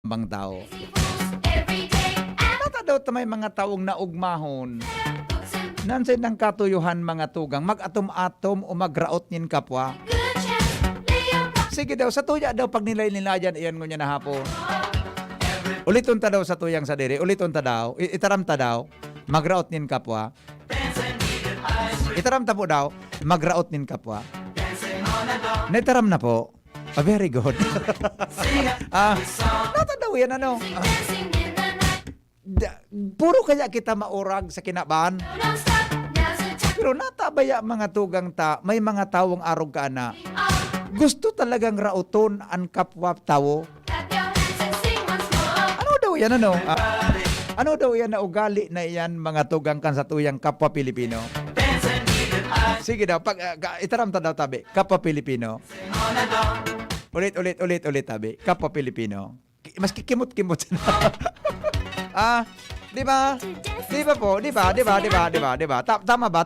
bang tao. Nata daw may mga taong naugmahon. Nansay ng katuyuhan mga tugang, mag-atom-atom o magraot nin kapwa. Sige daw, sa tuya daw pag nilay-nilayan, iyan ko niya na hapon. Uliton ta daw sa tuyang sa diri, uliton ta daw, itaram ta daw, magraot nin kapwa. Itaram ta po daw, magraot nin kapwa. Naitaram na po. Very good. Nata daw yan ano. Puro kaya kita maurag sa kinaban. Pero natabaya mga tugang ta, may mga tawong arog ka na. Gusto talagang rauton ang kapwa tao. Ano daw yan ano? Ano daw yan na ugali na yan mga tugang kan sa tuyang kapwa Pilipino? Sige daw, itaram ta daw tabi, kapwa Pilipino. Ulit tabi, kapwa Pilipino. Mas kikimot-kimot. Di ba? Di ba po? Di ba? Tama ba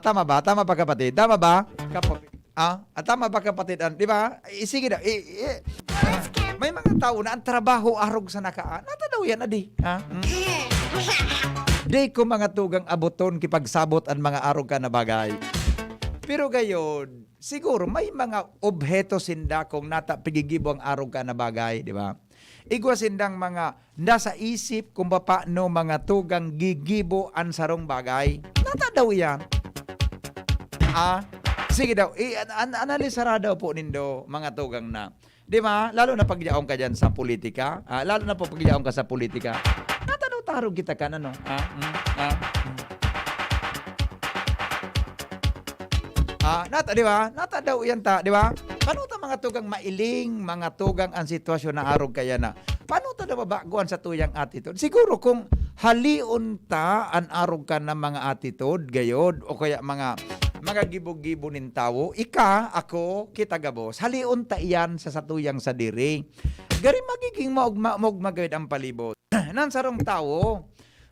kapatid? Tama ba? Tama ba kapatid? Di ba? Sige daw. May mga tao na ang trabaho arog sa nakaan. Nata daw yan, adi. Di ko mga tugang abuton kipagsabot ang mga arog ka na bagay. Pero gayon, siguro may mga obheto sinda kung nata pigigibo ang arog ka na bagay, di ba? Igwa sindang mga nasa isip kung paano mga tugang gigibo ang sarong bagay. Nata daw yan. Sige daw, analisara daw po nindo mga tugang na. Di ba? Lalo na pagyaong ka dyan sa politika. Lalo na po pagyaong ka sa politika. Nata daw tarog kita ka na, no? Nata, di ba? Nata daw yan ta, di ba? Paano ta mga tugang mailing, mga tugang ang sitwasyon na arog kaya na? Paano ta nababaguan sa tuyang attitude? Siguro kung halion ta ang arog ka na mga attitude, gayod, o kaya mga gibog-gibo nin tao, ako, kita gabos, halion ta iyan sa satuyang sa diri. Gari magiging magawid ang palibot. Nansarong tao,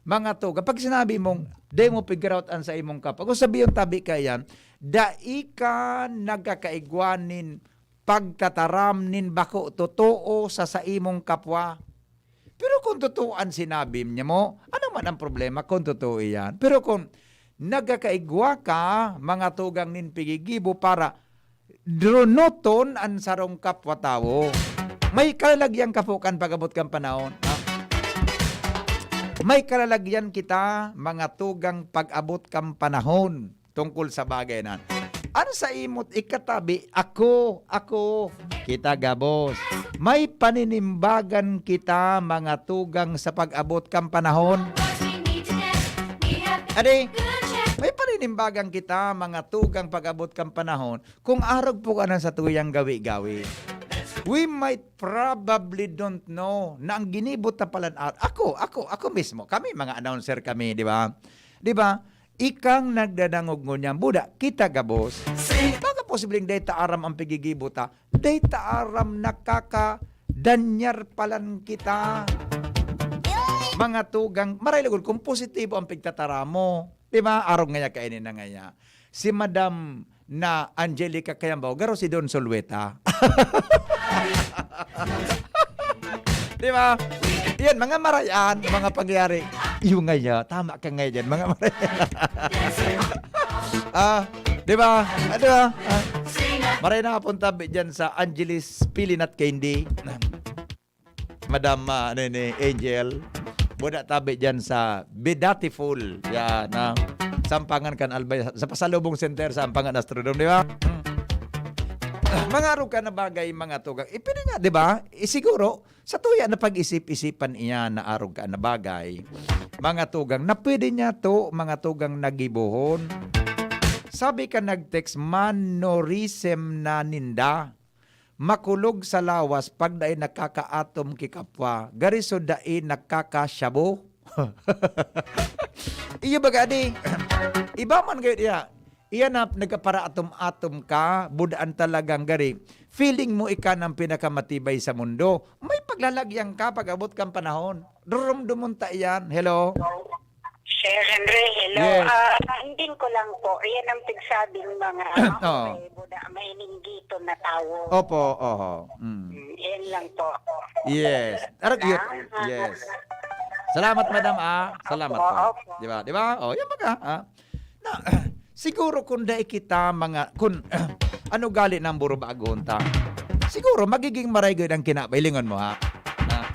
mga tugang, pag sinabi mong, di mo figure out ang sa imong kapag, kung sabi yung tabi ka yan, dai ka nagkakaigwanin pagtataram nin bako totoo sa imong kapwa. Pero kung totooan sinabi niya mo, ano man ang problema kung totoo yan? Pero kung nagkakaigwa ka, mga tugang nin pigigibo para drunoton ang sarong kapwa tao, may kalalagyan kapukan pagabot kang panahon. May kalalagyan kita, mga tugang pag-abot kang panahon tungkol sa bagay na. Ano sa imot ikatabi, ako, kita gabos. May paninimbagan kita, mga tugang sa pag-abot kang panahon. Adi, may paninimbagan kita, mga tugang pag-abot kang panahon, kung arog po ka na sa tuyang gawi-gawi. We might probably don't know na ang ginibot na pala ako mismo. Kami mga announcer kami, di ba? Di ba? Ikang nagdadangog mo niya, Buda, kita gabos. Baka posibleng data aram ang pigigibota. Data aram nakakadanyar palan kita. Mga tugang, maraylagon kung positibo ang pigtatara mo. Di ba? Arong ngaya kainin na ngaya. Si Madam na Angelica Kayambaw, garo si Don Solweta. Di ba? Yan, mga marayan, mga pangyayari. Yung ngaya, tama ka ngayon yan, mga marayan. Di ba? Di ba? Maray na kapunta dyan sa Angelis Pilinat Candy. Madam Angel. Buda tabi dyan sa Bidatiful. Yan, Sampangan kan Albay. Sa Pasalubong Center sa Sampangan Astrodome, di ba? Mga arog ka na bagay, mga tugang. Pwede nga, di ba? Siguro, sa tuya na pag-isip-isipan iya na arog ka na bagay, mga tugang, na pwede niya to, mga tugang nagibuhon. Sabi ka nag-text, manorism na ninda. Makulog sa lawas pag dahi nakakaatom kikapwa. Gariso dahi nakakasyabo. Iyo baga di. Iba man kayo diya. Iyan na nagkapara atom-atom ka, budaan talagang gari. Feeling mo ika ng pinakamatibay sa mundo. May paglalagyan ka pag abot kang panahon. Durumdumunta iyan. Hello? Sir Henry, hello. Yes. Hindi ko lang po, yan ang pigsabing mga Oo. maininggito na tao. Opo, oho. Yan lang po. Yes. Yes. Salamat, madam, Salamat po. Opo. Di ba? Di ba? Oh, yan baga, Na, siguro kung dai kita kung ano gali ng buro bago ta, siguro magiging maray gud ang kinabailingon mo, ha? Na,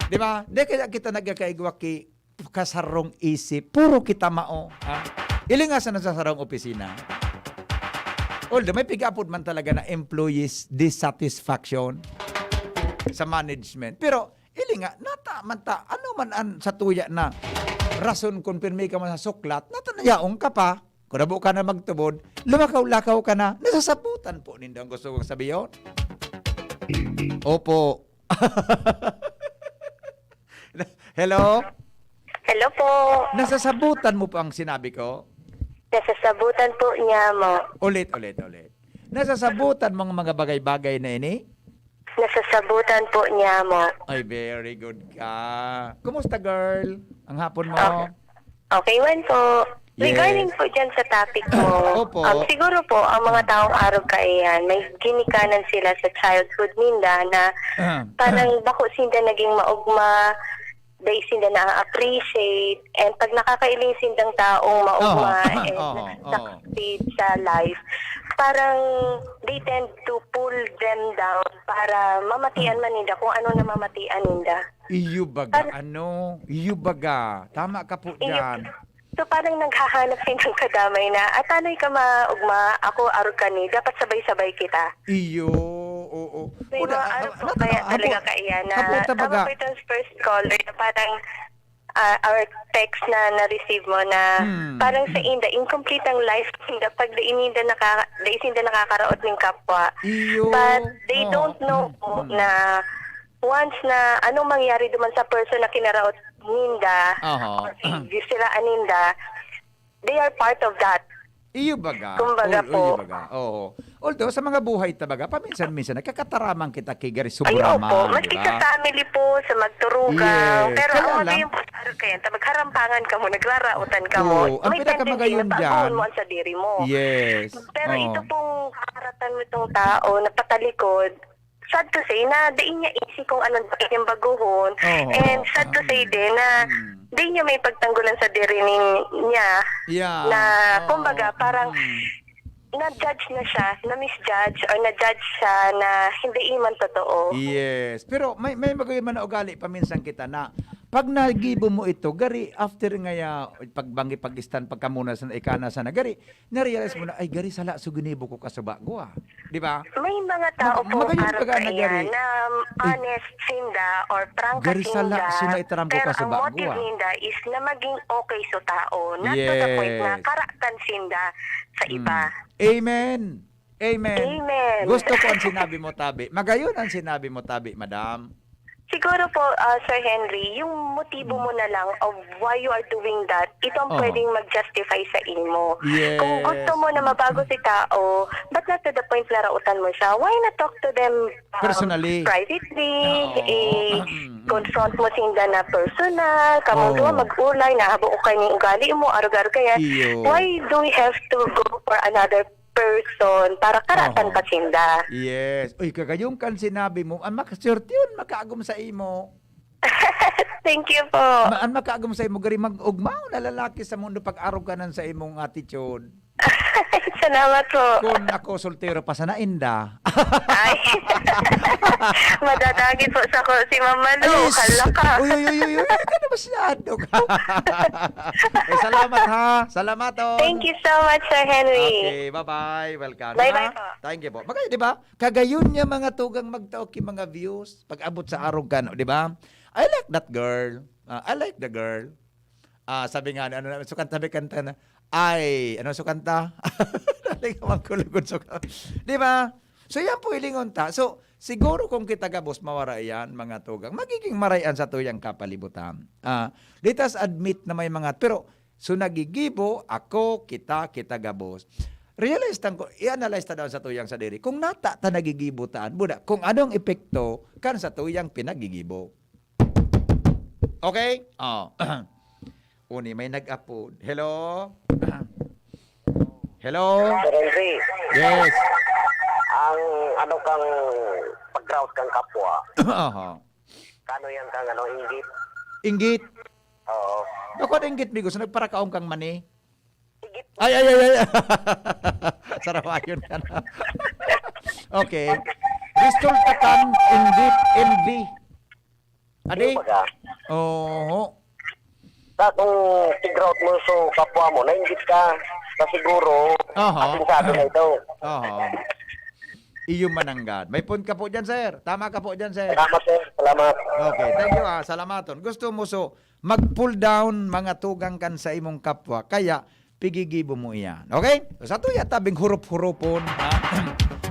di ba? Di kaya kita nagkakaigwa ki kasarong isip, puro kita mao, ha? Ilingasan na sa sarong opisina. Although may pigapod man talaga na employees dissatisfaction sa management. Pero ilinga, nata man ta, ano man an sa tuya na rason kung pirmi ka man sa suklat, natanayaong ka pa, kung nabo ka na magtubod, lumakaw-lakaw ka na, nasasabutan po ninyo ang gusto kong sabihin. Opo. Hello? Hello po. Nasasabutan mo pa ang sinabi ko? Nasasabutan po niya mo. Ulit. Nasasabutan mo ang mga bagay-bagay na ini? Nasasabutan po niya mo. Ay, very good ka. Kumusta, girl? Ang hapon mo? Okay man po. Yes. Regarding po dyan sa topic mo, Opo. siguro po, ang mga taong araw kaiyan, may ginikanan sila sa childhood nila na parang bako sinda naging maugma, dahil sinda na-appreciate, and pag nakakailing sindang taong maugma and succeed sa life, parang they tend to pull them down para mamatian man nila kung ano na mamatian nila. Iyo baga, Iyo baga. Tama ka po dyan. So parang naghahanap ng kadamay na, atanoy ka maugma, ako arugani, dapat sabay-sabay kita. Iyo, oo. So, ano po kaya talaga kaya na, tama po itong first caller na parang our text na na-receive mo na parang sa inda, incomplete ang life inda pag inda nakakaraot ng kapwa. Iyo. But they don't know po na once na anong mangyari duman sa person na kinaraot ninda, or sila aninda, they are part of that. Iyo baga. Kumbaga po. Iyo baga. Oo. Although sa mga buhay tabaga, paminsan-minsan nakakataraman kita kay gari Ay, sobrama, opo. Maski sa family po, sa magturugang. Yes. Pero Kaya ang lang, magayon po, kaya, magharampangan ka mo, nagrarautan ka mo. Ang May pinakamagayon tendency na dyan, pagbuhon mo ang sa diri mo. yes. Pero ito pong kaharatan mo itong tao na patalikod, sad to say na di niya isi kung anong bakit yung baguhon. And sad to say din na di niya may pagtanggulan sa diri niya. Yeah. Na kumbaga parang na-judge na siya, na-misjudge or na-judge siya na hindi iman totoo. Yes. Pero may magayon man na ugali paminsan kita na pag nagibo mo ito, gari after ngaya pagbangi pagistan pagkamuna sa ikana sa nagari, na-realize mo na ay gari sala sugunibo ko kasaba ko. Di ba? May mga tao po araw kaya na honest sinda or prangka gari sala sina itaram ko pero kasaba ang motive ninda is na maging okay sa tao. Not to the point na karatan sinda sa iba. Amen. Amen. Amen. Gusto ko ang sinabi mo, Tabi. Magayon ang sinabi mo, Tabi, madam. Siguro po, Sir Henry, yung motibo mo na lang of why you are doing that, ito ang pwedeng mag-justify sa imo. Yes. Kung gusto mo na mabago si tao, but not to the point na rautan mo siya, why not talk to them personally, privately, confront mo sinda na personal, kamong duwa mag-ulay, nahabo ko kayo ng ugali mo, arugar kaya, why do we have to go for another person para karatan pa sinda? Yes. Uy, kagayong kan sinabi mo, ang makasurti yun, makaagom sa imo. Thank you po. Ang makaagom sa imo, gari mag-ugmaw na lalaki sa mundo pag-arog ka sa imong attitude. Salamat po. Kung ako soltero pa sana inda. Ay. Madadagi po sa ko si Mama Lu. Kala ka. Uy. Ka na masyado ka. Salamat ha. Salamat o. Thank you so much, Sir Henry. Okay, bye-bye. Welcome. Bye-bye po. Thank you po. Magayon, di ba? Kagayon niya mga tugang magtaok yung mga views pag abot sa arog ka, no? Di ba? I like that girl. I like the girl. Sabi nga, sabi kanta na, ano sukanta? Nalingawan ko lugod sukanta. Di ba? So yan po ilingon ta. So siguro kung kita gabos mawara yan mga tugang, magiging marayan sa tuyang kapalibutan. Let us admit na may mga, pero so nagigibo, ako, kita gabos. Realize tan ko, i-analyze ta daw sa tuyang sa diri. Kung nata ta nagigibutan, buda, kung anong epekto kan sa tuyang pinagigibo. Okay? Uni, may nag-upload. Hello? Hello? Sir Henry, Yes. ang ano kang pag-ground kang kapwa, Aha. kano yan kang inggit? Inggit. Oo. Ako inggit, bigo. So, nagparakaong kang mani. Inggit. Ay. Sarawayon ka na. Okay. Resulta kan inggit, envy. Adi? Baga, Oo. sa kung pag-ground mo sa kapwa mo, nainggit ka, na siguro, Aha. ating sabi na ito. Oo. Iyo mananggad. May point ka po dyan, sir. Tama ka po dyan, sir. Salamat sir, salamat. Okay, thank you. Salamaton. Gusto mo so mag-pull down mga tugang kan sa imong kapwa. Kaya, pigigibo mo iyan. Okay? So, sa tuya, tabing hurup-hurupon.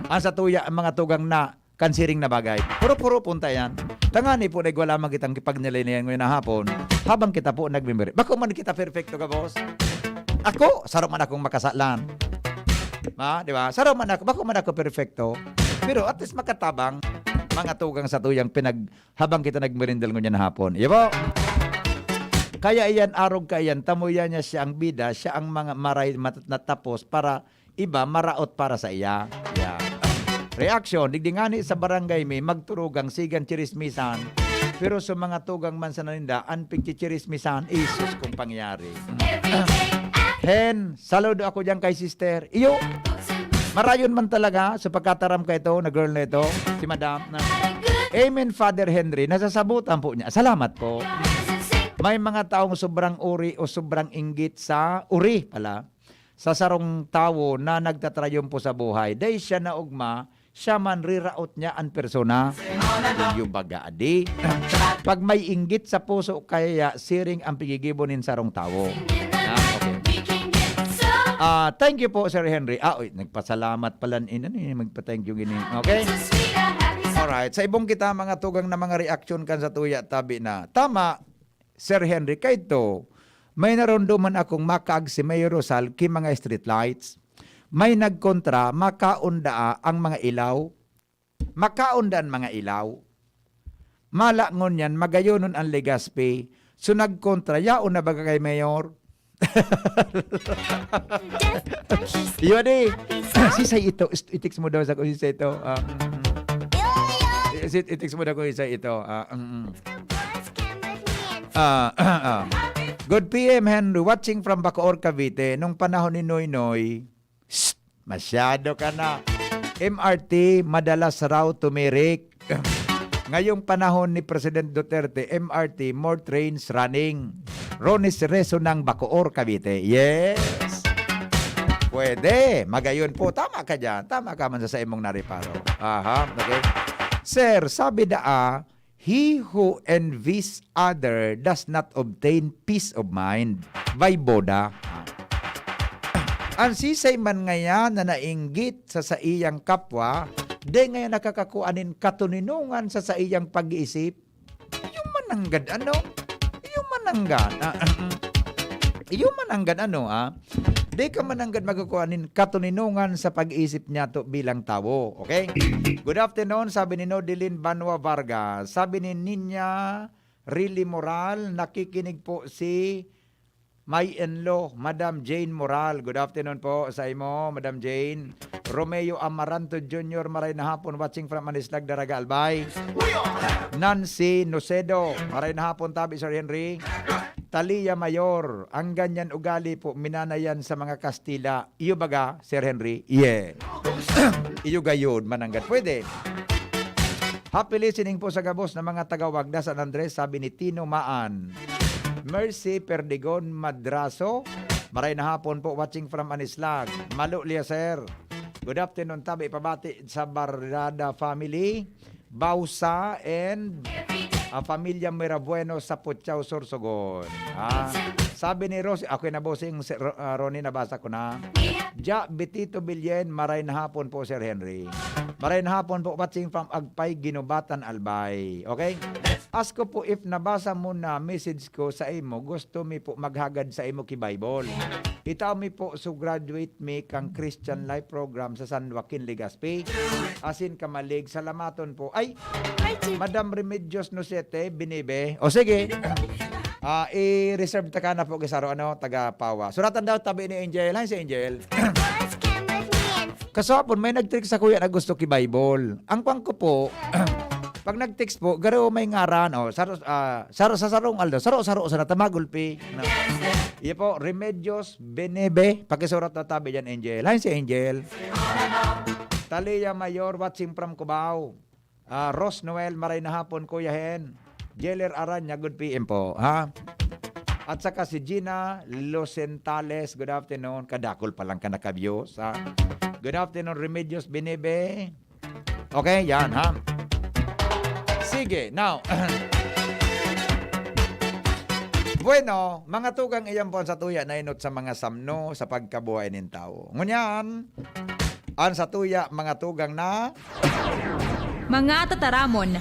Ang sa tuya, ang mga tugang na kansiring na bagay. Hurup-hurupon tayan. Tangani po, wala man kitang kipagnilinayan ngayon na hapon. Habang kita po nagmimiri. Bako man kita perfecto ka, boss? Ako, sarap man akong makasalan. Di ba? Sarap man ako, bako man ako perfecto. Pero at least makatabang mga tugang sa tuyang habang kita nagmerindal ngayon na hapon. Iya po? Kaya iyan, arog ka iyan, tamuyan niya siya ang bida, siya ang mga maray natapos para iba maraot para sa iya. Yeah. Reaction, digdingani sa barangay may magturugang sigan chirismisan. Pero sa mga tugang man sa naninda, anpig chirismisan, isus kung pangyari. Hen, saludo ako dyan kay sister. Iyo, marayon man talaga sa pagkataram ka ito, na girl na ito, si madam. Amen, Father Henry, nasasabutan po niya. Salamat po. May mga taong sobrang uri o sobrang inggit sa uri pala sa sarong tao na nagtatrayong po sa buhay. Dahil siya na ugma, siya man riraot niya ang persona. Yung baga adi. Pag may inggit sa puso, kaya siring ang pigigibonin sarong tao. Okay. Thank you po, Sir Henry. Nagpasalamat pala. Magpa-thank you gini. Okay? Alright. Sa ibong kita, mga tugang na mga reaction kan sa tuya tabi na. Tama, Sir Henry, kay to, may narondoman akong makaag si Mayor Rosal ki mga street lights. May nagkontra, makaunda ang mga ilaw. Makaundaan mga ilaw. Malangon yan, magayonon ang Legazpi. So nagkontra, yaon na baga kay Mayor? Yun eh. Sisay ito. Itix mo daw sa kung sisay ito. Itix mo daw kung sisay ito. Good PM, Henry. Watching from Bacoor, Cavite. Nung panahon ni Noy Noy, masyado ka na. MRT, madalas raw tumirik. Ngayong panahon ni President Duterte, MRT, more trains running. Ronis Rezo ng Bacoor, Cavite. Yes! Pwede. Magayon po. Tama ka dyan. Tama ka man sa imong nariparo. Aha. Okay. Sir, sabi daa, he who envies other does not obtain peace of mind. Vaiboda. Ang sisay man ngayon na nainggit sa iyang kapwa, di ngayon nakakakuanin katuninungan sa iyang pag-iisip. Yung mananggad ano? Yung mananggad. Yung mananggad ano? Di ka mananggad magkakuanin katuninungan sa pag-iisip niya to bilang tao. Okay? Good afternoon, sabi ni Nodilin Banwa Vargas. Sabi ni Ninya Really Moral, nakikinig po si my in-law, Madam Jane Moral. Good afternoon po sa imo, Madam Jane. Romeo Amaranto Jr., maray na hapon, watching from Manislag, Daraga, Albay. Nancy Nocedo, maray na hapon, tabi, Sir Henry. Talia Mayor, ang ganyan ugali po, minanayan sa mga Kastila. Iyo baga, Sir Henry? Yeah. Iyo gayon, mananggat. Pwede. Happy listening po sa gabos ng mga taga-Wagda San Andres, sabi ni Tino Maan. Mercy Perdigon Madraso, maray na hapon po, watching from Anislag. Malulia, sir. Good afternoon, tabi, pabati sa Barrada family, Bausa, and Pamilya Mirabueno sa Putyaw, Sorsogon. Sabi ni Rosy, ako na bossing, Ronnie, nabasa ko na. Ja Betito Bilyen, maray na hapon po, Sir Henry. Maray na hapon po, watching from Agpay, Ginubatan, Albay. Okay? Ask ko po if nabasa mo na message ko sa imo, gusto mi po maghagad sa imo ki Bible. Itaw mi po so graduate mi kang Christian Life Program sa San Joaquin, Legazpi. Asin kamalig, salamaton po. Ay, Madam Remedios Nosete, binibe. O sige, I-reserve ta ka na po kisaro taga Pawa. Suratan daw tabi ni Angel. Hi si Angel. Kasapon may nag-text sa kuya na gusto ki Bible. Ang pang ko po, pag nag-text po, garo may ngaran saro sa sarong aldo. Saro sa natamagulpi. No. Iya po, Remedios Benebe. Pakisurat na tabi dyan, Angel. Hi si Angel. Talia Mayor, watching from Cubao. Ros Noel, maray na hapon, Kuya Hen. Jeller Aranya, good PM po. Ha? At saka si Gina Losentales, good afternoon. Kadakol pa lang ka nakabyos. Ha? Good afternoon, Remedios Benebe. Okay, yan, ha? Sige, now. Bueno, mga tugang iyan po sa tuya na inot sa mga samno sa pagkabuhay ng tao. Ngunyan, ang sa tuya mga tugang na Mga tataramon.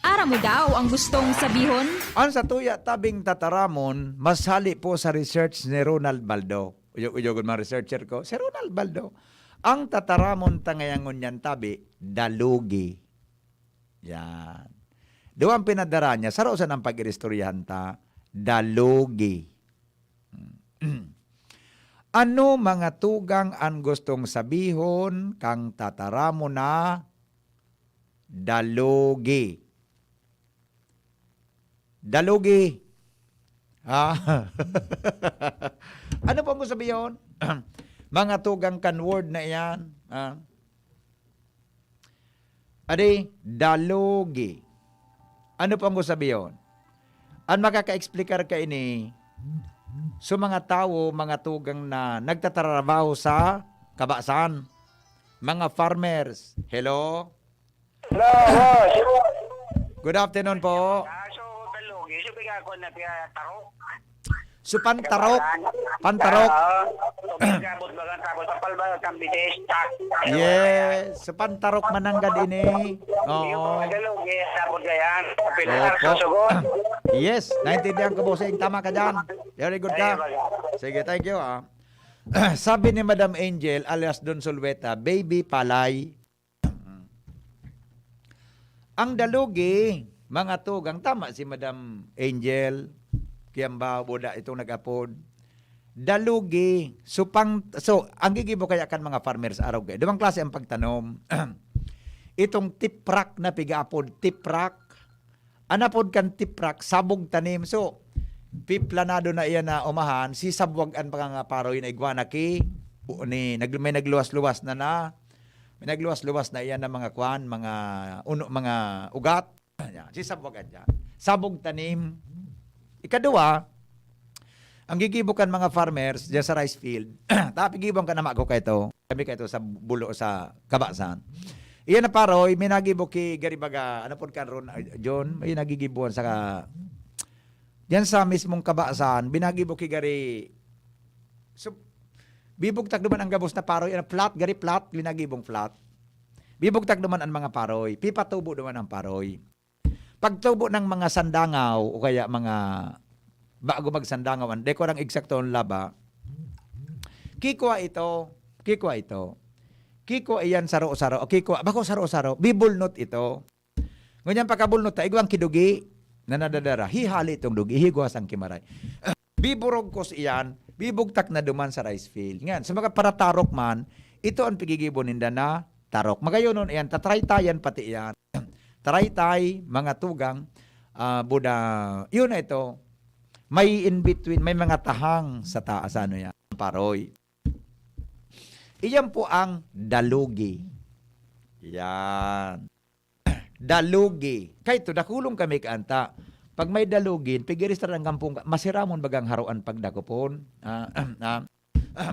Ara mo daw ang gustong sabihon? ang sa tuya tabing tataramon, masali po sa research ni Ronald Baldo. Uyog mga researcher ko, si Ronald Baldo. Ang tataramon tangayangon yan tabi, dalugi. Yan. Doon ang pinadara niya, sarosan ang pag-iristoryahan ta, dalugi. Ano mga tugang ang gustong sabihon kang tataramo na dalugi? Dalugi. Ano po ang gusto sabihin? Mga tugang kan word na iyan. Adi, dalugi. Ano po ang gusto sabihin? Ang makaka-explicar ka ini, so mga tao, mga tugang na nagtatrabaho sa kabasan, mga farmers. Hello? No, boss. Good afternoon po. So, talugi. So, bigyan ko na tarok. So pantarok. Pantarok. Pagkabot ba lang tapos sa palba kang bitis. Yes. So pantarok mananggad ini. Yung Oo. mga talugi, tapos gayan. Pilar, Opo. susugot. Yes. Naintindihan ko, bossing. Tama ka dyan. Very good ka. Sige, thank you. Sabi ni Madam Angel, alias Don Solveta, baby palay. Ang dalugi, mga tugang, tama si Madam Angel, kiyamba, buda, itong nag-apod. Dalugi, so ang gigibo kaya kan mga farmers araw kayo. Dumang klase ang pagtanom. Itong tiprak na piga-apod, tiprak. Anapod kan tiprak, sabog tanim. So, piplanado na iyan na umahan, si sabwagan pa nga paroy na iguanaki, may nagluwas-luwas na. May nagluwas-luwas na iyan na mga kwan, mga ugat. Si sabwagan niya. Sabog tanim. Ikadua, ang gigibukan mga farmers diyan sa rice field. Tapi gibong ka na mago kay to. Kami kay to sa bulo sa kabasan. Iyan na paroy, may nagibok ki garibaga, ano po kan ron, John, may nagigibuan sa diyan sa mismong kabasan, binagibok ki gari. So, bibugtak naman ang gabos na paroy, flat, gari flat, binagibong flat. Bibugtak naman ang mga paroy, pipatubo naman ang paroy. Pagtubo ng mga sandangaw o kaya mga bago magsandangawan, de ko lang eksakto ang laba. Kikwa ito. Kikwa iyan saro-saro. Kikwa, bako saro-saro. Bibulnot ito. Ngunyan pagkabulnot ta, igwang kidugi na nadadara. Hihali itong dugi, higuas ang kimaray. Biburog kos iyan, bibugtak na duman sa rice field. Ngayon, sa mga paratarok man, ito ang pigigiboninda na tarok. Magayon nun iyan, tatraytayan pati iyan. Taraytay, mga tugang, Buda, yun na ito. May in between, may mga tahang sa taas, ano yan, paroy. Iyan po ang dalugi. Yan. Dalugi. Kaya ito, dakulong kami kaanta. Pag may dalugin, pigiristar ang kampung, masiramon bagang haruan pagdakupon.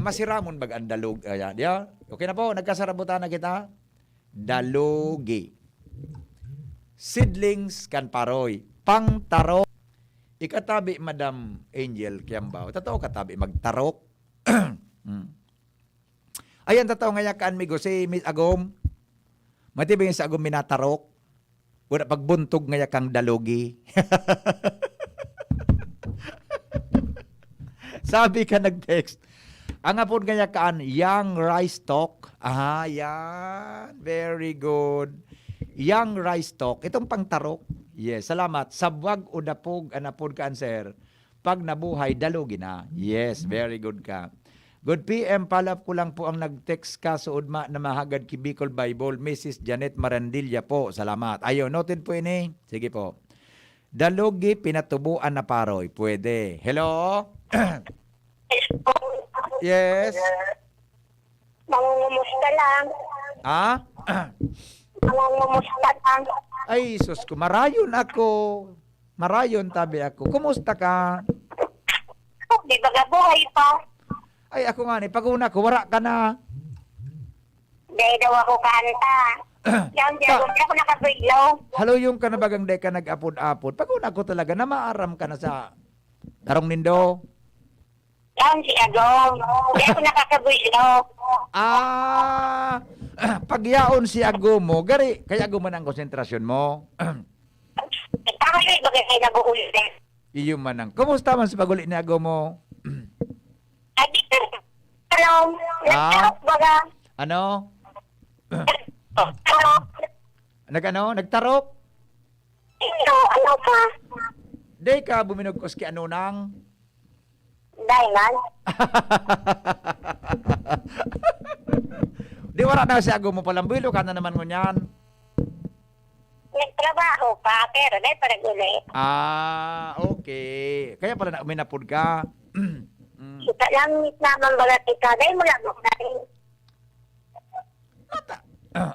Masiramon bagang dalug. Ayan, yeah. Okay na po, nagkasarabutan na kita. Dalugi. Seedlings kan paroy. Pangtarok. Ikatabi, Madam Angel Kiambao. Totoo katabi, magtarok. Ayan, totoo nga kaan migo si Miss Agom. Matibay sa Agom minatarok. Wala pagbuntog nga kang dalugi. Sabi ka nag-text. Ang apod nga kaan, young rice stalk. Yan. Very good. Young rice stalk. Itong pangtarok. Yes, salamat. Sabwag o dapog anapod ka, sir. Pag nabuhay, dalugi na. Yes, very good ka. Good PM, palap ko lang po ang nag-text ka sa udma na mahagad ki Bicol Bible, Mrs. Janet Marandilla po. Salamat. Ayo, noted po ini. Sige po. Dalugi pinatubuan na paroy. Pwede. Hello? Yes. Mangungumusta lang. Ah? Mangungumusta lang. Ay, sus ko. Marayon ako. Marayon tabi ako. Kumusta ka? Oh, di ba gabuhay pa? Ay, ako nga ni. Pag-una ko, wara ka na. Dahil daw ako kanta. Yan, di ako nakabiglaw. Halo yung ka na bagang day ka nag-apod-apod. Pag-una ko talaga na maaram ka na sa Tarong Nindo. Yan, si Agong. Di ako nakakabiglaw. Ah, pagyaon si Ago mo, gari, kaya guman ang konsentrasyon mo. Tama yun, bagay kayo nag-uulit. Iyo man ang. Kumusta man sa paguli ni Ago mo? Adi ka. Hello. Nagtarok baga. Ano? Ano? Nagtarok? Ano ka? Day ka buminugkos ki ano nang? Diamond. Di wala na si Ago mo palang builo ka na naman ngunyan. Nagtrabaho pa, pero dahil pa nag-ulit. Ah, okay. Kaya pala na uminapod ka. Kita lang naman baga kita. Dahil mo lang mo natin.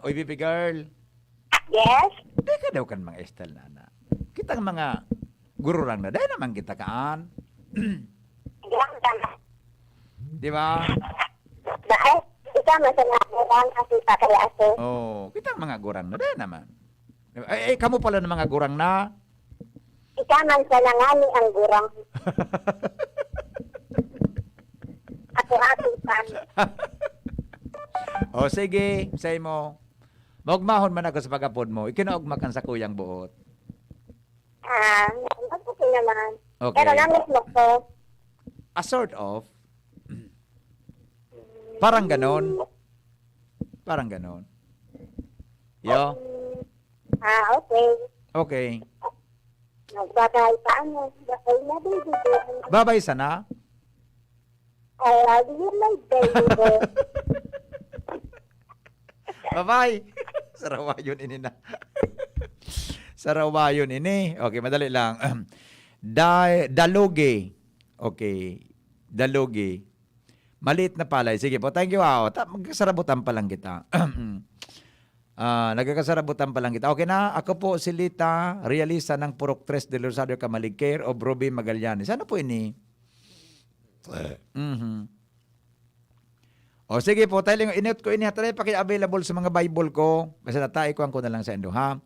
Oy, baby girl. Yes? Di ka daw kan mga estel na. Kitang mga guru lang na. Dahil naman kita kaan. Lang tama. Di ba? Dahil, ikaw masalamat lang kasi pakayase. Oh, kitang mga gurang na. Dahil naman. Ay, kamu pala ng mga gurang na. Ikaw man sa langani ang gurang. Ako pa. O sige, say mo. Maugmahon man ako sa pagapod mo. Ikinaugmakan sa kuyang buot. Okay naman. Okay. Pero namit mo ko. A sort of. Parang ganon. Parang ganon. Yo? Okay. Okay. Nagbabay pa ano. Bakay na baby girl. Babay sana. I love you my baby girl. Bye-bye. Sarawayon ini na. Sarawayon ini. Okay, madali lang. Dalugi. Okay. Dalugi. Maliit na palay. Sige po, thank you. Magkasarabutan pa lang kita. Nagkakasarabutan pa lang kita. Okay na, ako po si Lita, realista ng Purok 3 de Rosario Camaligcare o Broby Magallanes. Ano po ini? O sige po, tayo init ko ini. Tayo paki-available sa mga Bible ko. Basta natay ko na lang sa endo, ha?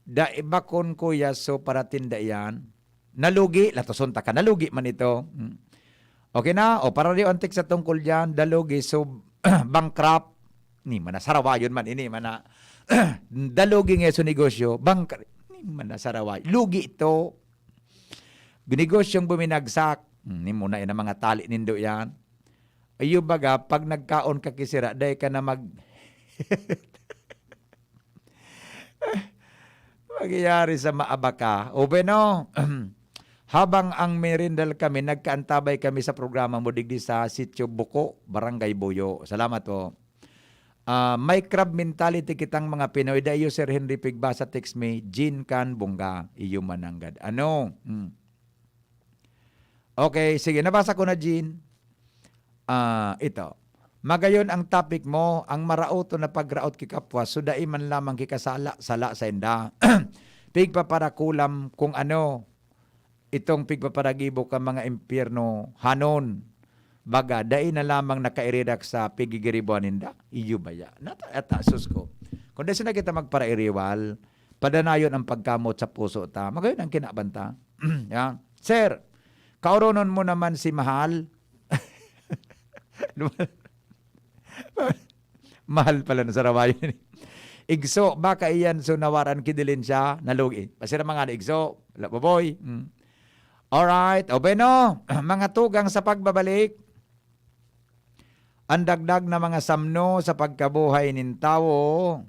Daibakon ko yaso para tinda yan. Nalugi, latosunta ka, nalugi man ito. Okay na? O para rin antik sa tungkol dyan, dalugi, so bankrupt. Ni mana sarawayon man ini mana dalugi nga sa negosyo bankrupt ni mana saraway lugi ito negosyong buminagsak ni muna ina mga tali nindo yan ayo baga pag nagkaon ka kisira day ka na magyayari sa maabaka o beno. Habang ang merindal kami, nagkaantabay kami sa programa mo digdi sa Sitio Buko, Barangay Boyo. Salamat po. May crab mentality kitang mga Pinoy. Dayo Sir Henry Pigbasa text me, Jean Can Bunga, iyo mananggad. Ano? Okay, sige, nabasa ko na Jean. Ito. Magayon ang topic mo, ang marauto na pagraot kikapwa, sudai man lamang kikasala, sala sa enda. Pigpa para kulam kung ano, itong pigpaparagibo ka mga impyerno hanon. Baga, dai na lamang nakairidak sa pigigiribuan ninda. Iyo baya. Sus ko. Kung dahil na kita magparairiwal, padanayon ang pagkamot sa puso ta. Magayon ang kinabanta. Yeah. Sir, kauronon mo naman si Mahal. Mahal pala na sarawayon. Igso, baka iyan so nawaran kidilin siya, nalugi. Pasira mga igso, lababoy. Alright, o beno, mga tugang sa pagbabalik, ang dagdag na mga samno sa pagkabuhay nin tao,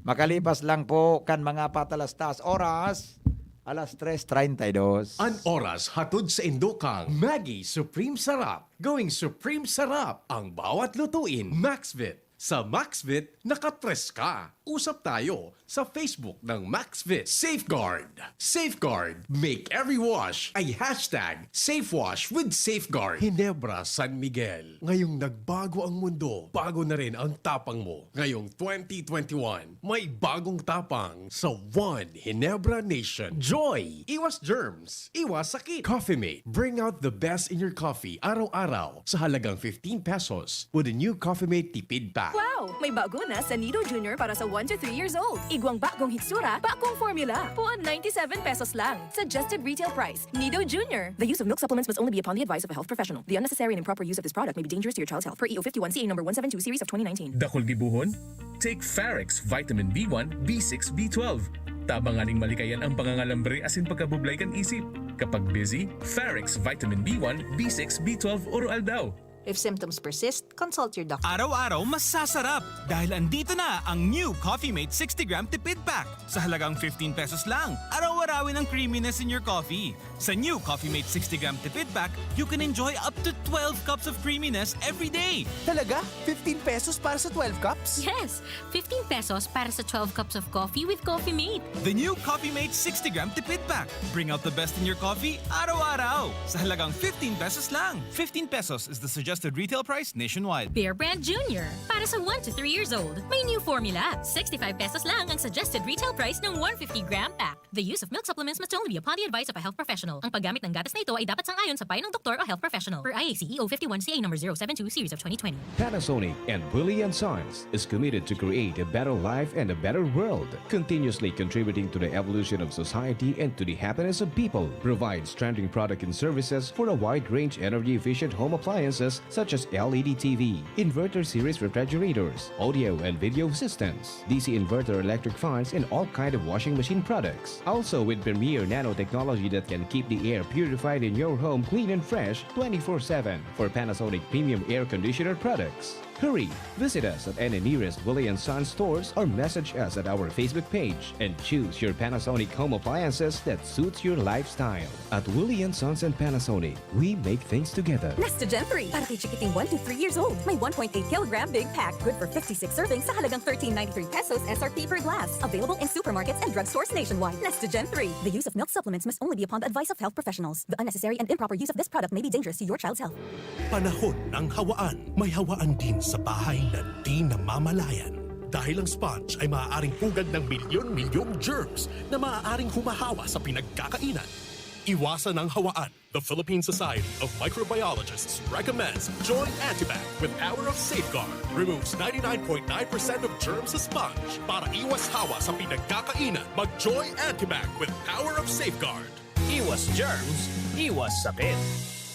Makalipas lang po kan mga patalastas oras, alas 3:32. An oras hatod sa Indokang Maggie Supreme Sarap. Going Supreme Sarap ang bawat lutuin. Maxvit. Sa Maxvit, nakatres ka. Usap tayo sa Facebook ng Maxvit. Safeguard. Safeguard. Make every wash ay hashtag SafeWash with Safeguard. Ginebra San Miguel. Ngayong nagbago ang mundo, bago na rin ang tapang mo. Ngayong 2021, may bagong tapang sa One Ginebra Nation. Joy. Iwas germs. Iwas sakit. Coffee Mate. Bring out the best in your coffee araw-araw sa halagang 15 pesos with a new Coffee Mate tipid pack. Wow! May bago na sa Nido Junior para sa 1 to 3 years old. Igwang bagong hitsura, bagong formula. Puan 97 pesos lang. Suggested retail price. Nido Junior. The use of milk supplements must only be upon the advice of a health professional. The unnecessary and improper use of this product may be dangerous to your child's health. Per EO 51 CA number 172 series of 2019. Dakol gibuhon? Take Pharax Vitamin B1, B6, B12. Tabanganing malikayan ang pangangalambre asin pagkabublay kan isip. Kapag busy, Pharax Vitamin B1, B6, B12 oral daw. If symptoms persist, consult your doctor. Araw-araw mas sasarap dahil andito na ang new Coffee Mate 60-gram tipid pack sa halagang 15 pesos lang. Araw-arawin ang creaminess in your coffee. Sa new Coffee Mate 60-gram tipid pack, you can enjoy up to 12 cups of creaminess every day. Talaga? 15 pesos para sa 12 cups? Yes, 15 pesos para sa 12 cups of coffee with Coffee Mate. The new Coffee Mate 60-gram tipid pack. Bring out the best in your coffee araw-araw sa halagang 15 pesos lang. 15 pesos is the suggested retail price nationwide. Bear Brand Junior. Para sa 1 to 3 years old, may new formula. 65 pesos lang ang suggested retail price ng 150-gram pack. The use of milk supplements must only be upon the advice of a health professional. Ang paggamit ng gatas na ito ay dapat sang-ayon sa payo ng doktor o health professional. Per IAC EO 51 CA number 072 series of 2020. Panasonic and Willie & Sons is committed to create a better life and a better world, continuously contributing to the evolution of society and to the happiness of people. Provides trending product and services for a wide range energy-efficient home appliances such as LED TV, inverter series refrigerators, audio and video systems, DC inverter electric fans, and all kind of washing machine products. Also with premier nanotechnology that can keep the air purified in your home clean and fresh 24/7 for Panasonic premium air conditioner products. Hurry! Visit us at any nearest Willie & Sons stores or message us at our Facebook page and choose your Panasonic home appliances that suits your lifestyle. At Willie & Sons and Panasonic, we make things together. Nesta Gen 3. Para kay chikiting 1 to 3 years old. May 1.8 kilogram big pack. Good for 56 servings sa halagang 13.93 pesos SRP per glass. Available in supermarkets and drugstores nationwide. Nesta Gen 3. The use of milk supplements must only be upon the advice of health professionals. The unnecessary and improper use of this product may be dangerous to your child's health. Panahon ng hawaan. May hawaan din sa bahay na di namamalayan. Dahil ang sponge ay maaaring pugad ng milyon-milyong germs na maaaring humahawa sa pinagkakainan. Iwasan ang hawaan. The Philippine Society of Microbiologists recommends Joy Antibac with Power of Safeguard. Removes 99.9% of germs sa sponge. Para iwas hawa sa pinagkakainan, mag-Joy Antibac with Power of Safeguard. Iwas germs, iwas sakit.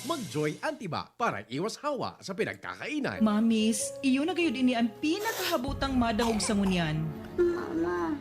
Mag-Joy Antibac para iwas hawa sa pinagkakainan. Mamis, iyo na gayon ini ang pinakahabutang madahog sa ngunyan. Mama,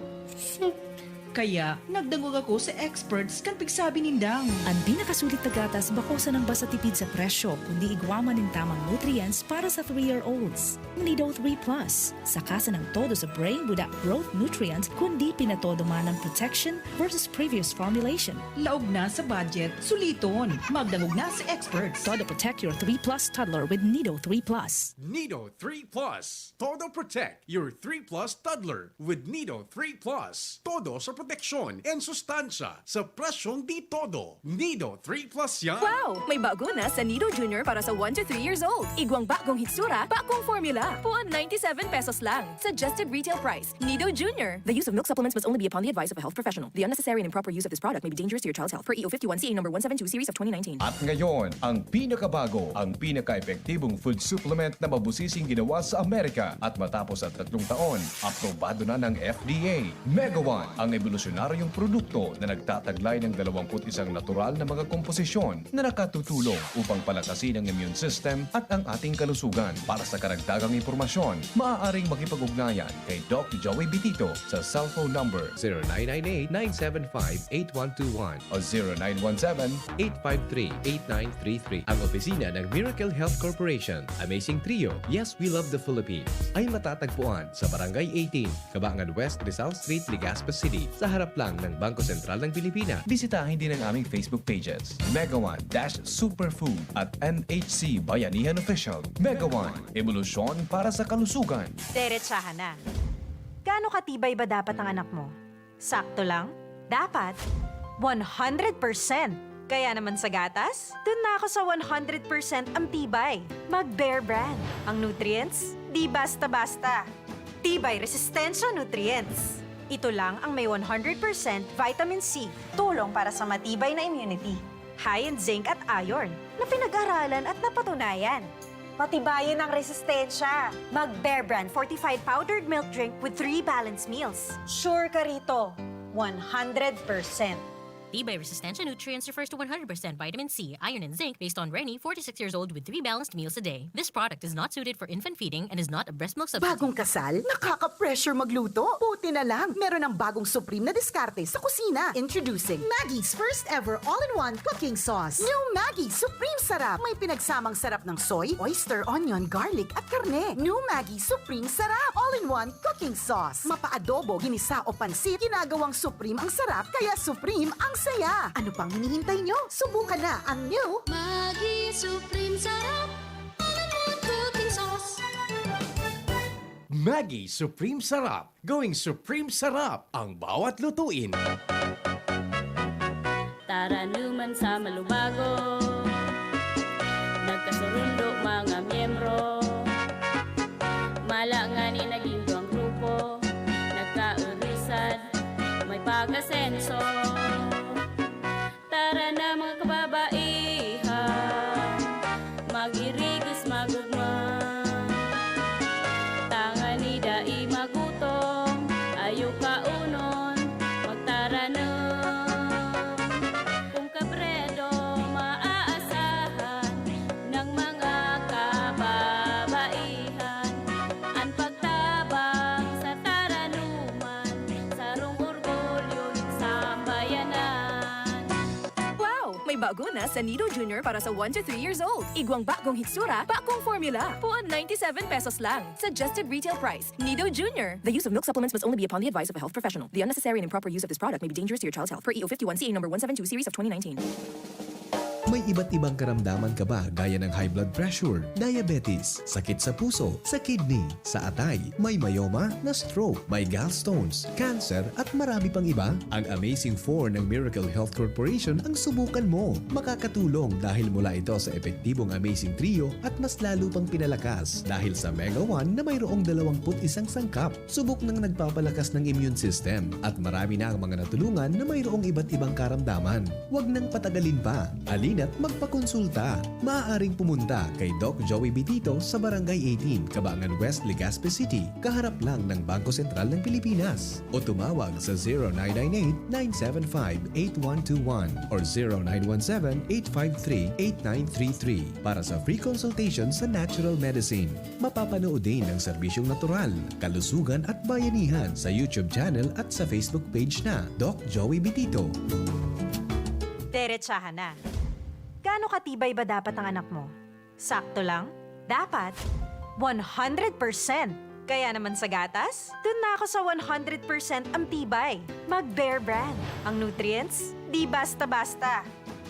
Kaya, nagdangog ako sa experts kan pigsabi nindang. Ang pinakasulit na gatas bakosa ng basta tipid sa presyo, kundi igwaman ng tamang nutrients para sa 3-year-olds. Nido 3 Plus. Sakasa ng todo sa brain budak growth nutrients, kundi pinatodo man ng protection versus previous formulation. Laog na sa budget, suliton. Magdangog na sa experts. Todo protect your 3 Plus toddler with Nido 3 Plus. Nido 3 Plus. Todo protect your 3 Plus toddler with Nido 3 Plus. Todo sa proteksyon and sustansya sa presyong di todo. Nido 3 Plus yan. Wow! May bago na sa Nido Junior para sa 1 to 3 years old. Igwang bagong hitsura, bagong formula. Puan 97 pesos lang. Suggested retail price. Nido Junior. The use of milk supplements must only be upon the advice of a health professional. The unnecessary and improper use of this product may be dangerous to your child's health. Per EO 51 CA number 172 series of 2019. At ngayon, ang pinakabago, ang pinaka-epektibong food supplement na mabusising ginawa sa Amerika at matapos at 3 taon, aprobado na ng FDA. Mega One, ang evolusyon revolusyonaryong produkto na nagtataglay ng 21 natural na mga komposisyon na nakatutulong upang palakasin ang immune system at ang ating kalusugan. Para sa karagdagang impormasyon, maaaring makipag-ugnayan kay Doc Joey Bitito sa cellphone number 0998-975-8121 o 0917-853-8933. Ang opisina ng Miracle Health Corporation, Amazing Trio, Yes, We Love the Philippines, ay matatagpuan sa Barangay 18, Cabangan West, Rizal Street, Legazpi City, sa harap lang ng Bangko Sentral ng Pilipinas. Bisitahin din ang aming Facebook pages, Mega One Superfood at NHC Bayanihan Official. Mega One, ebolusyon para sa kalusugan. Diretsahan na. Gaano katibay ba dapat ang anak mo? Sakto lang? Dapat 100%. Kaya naman sa gatas, dun na ako sa 100% ang tibay. Mag-Bear Brand. Ang nutrients, di basta-basta. Tibay Resistensya Nutrients. Ito lang ang may 100% vitamin C, tulong para sa matibay na immunity. High in zinc at iron, na pinag-aralan at napatunayan. Patibayin ang resistensya. Mag-Bear Brand Fortified Powdered Milk Drink with 3 balanced meals. Sure ka rito, 100%. Tibay Resistensya Nutrients refers to 100% vitamin C, iron, and zinc based on Rennie, 46 years old with 3 balanced meals a day. This product is not suited for infant feeding and is not a breast milk substitute. Bagong kasal? Nakaka-pressure magluto? Buti na lang, meron ng bagong Supreme na diskarte sa kusina. Introducing Maggie's first ever all-in-one cooking sauce. New Maggie Supreme Sarap. May pinagsamang sarap ng soy, oyster, onion, garlic at karne. New Maggie Supreme Sarap. All-in-one cooking sauce. Mapa-adobo, ginisa o pansit, ginagawang Supreme ang sarap, kaya Supreme ang saya. Ano pang hinihintay nyo? Subukan na ang new Maggie Supreme Sarap. All-in-one cooking sauce. Maggie Supreme Sarap. Going Supreme Sarap ang bawat lutuin. Tara naman sa malubago. Nagkasurundo mga miyembro. Malangani naging duwang grupo. Nagkaurisan, may pag-asenso. Tara na mga kababaihan, mag-irigis magugma. Tangan ni dai magutong, ayaw kaunon, magtaranong. Kung kabredo maaasahan ng mga kababaihan, ang pagtabang sa taranuman, sarong orgulyo sa bayanan. May bago na sa Nido Junior para sa 1 to 3 years old. Igwang bagong hitsura, bagong formula. Puan 97 pesos lang. Suggested retail price. Nido Junior. The use of milk supplements must only be upon the advice of a health professional. The unnecessary and improper use of this product may be dangerous to your child's health. Per EO 51 CA number 172 series of 2019. May iba't ibang karamdaman ka ba gaya ng high blood pressure, diabetes, sakit sa puso, sa kidney, sa atay, may myoma, na stroke, may gallstones, cancer at marami pang iba? Ang Amazing 4 ng Miracle Health Corporation ang subukan mo. Makakatulong dahil mula ito sa epektibong Amazing Trio at mas lalo pang pinalakas dahil sa Mega 1 na mayroong 21 sangkap. Subok ng nagpapalakas ng immune system at marami na ang mga natulungan na mayroong iba't ibang karamdaman. Huwag nang patagalin pa. At magpakonsulta. Maaaring pumunta kay Doc Joey Bitito sa Barangay 18, Cabangan West, Legazpi City, kaharap lang ng Bangko Sentral ng Pilipinas. O tumawag sa 0998-975-8121 or 0917-853-8933 para sa free consultation sa natural medicine. Mapapanood din ang serbisyong natural, kalusugan at bayanihan sa YouTube channel at sa Facebook page na Doc Joey Bitito. Diretsahan na. Gaano katibay ba dapat ang anak mo? Sakto lang? Dapat 100%. Kaya naman sa gatas, dun na ako sa 100% ang tibay. Mag-Bear Brand. Ang nutrients, di basta-basta.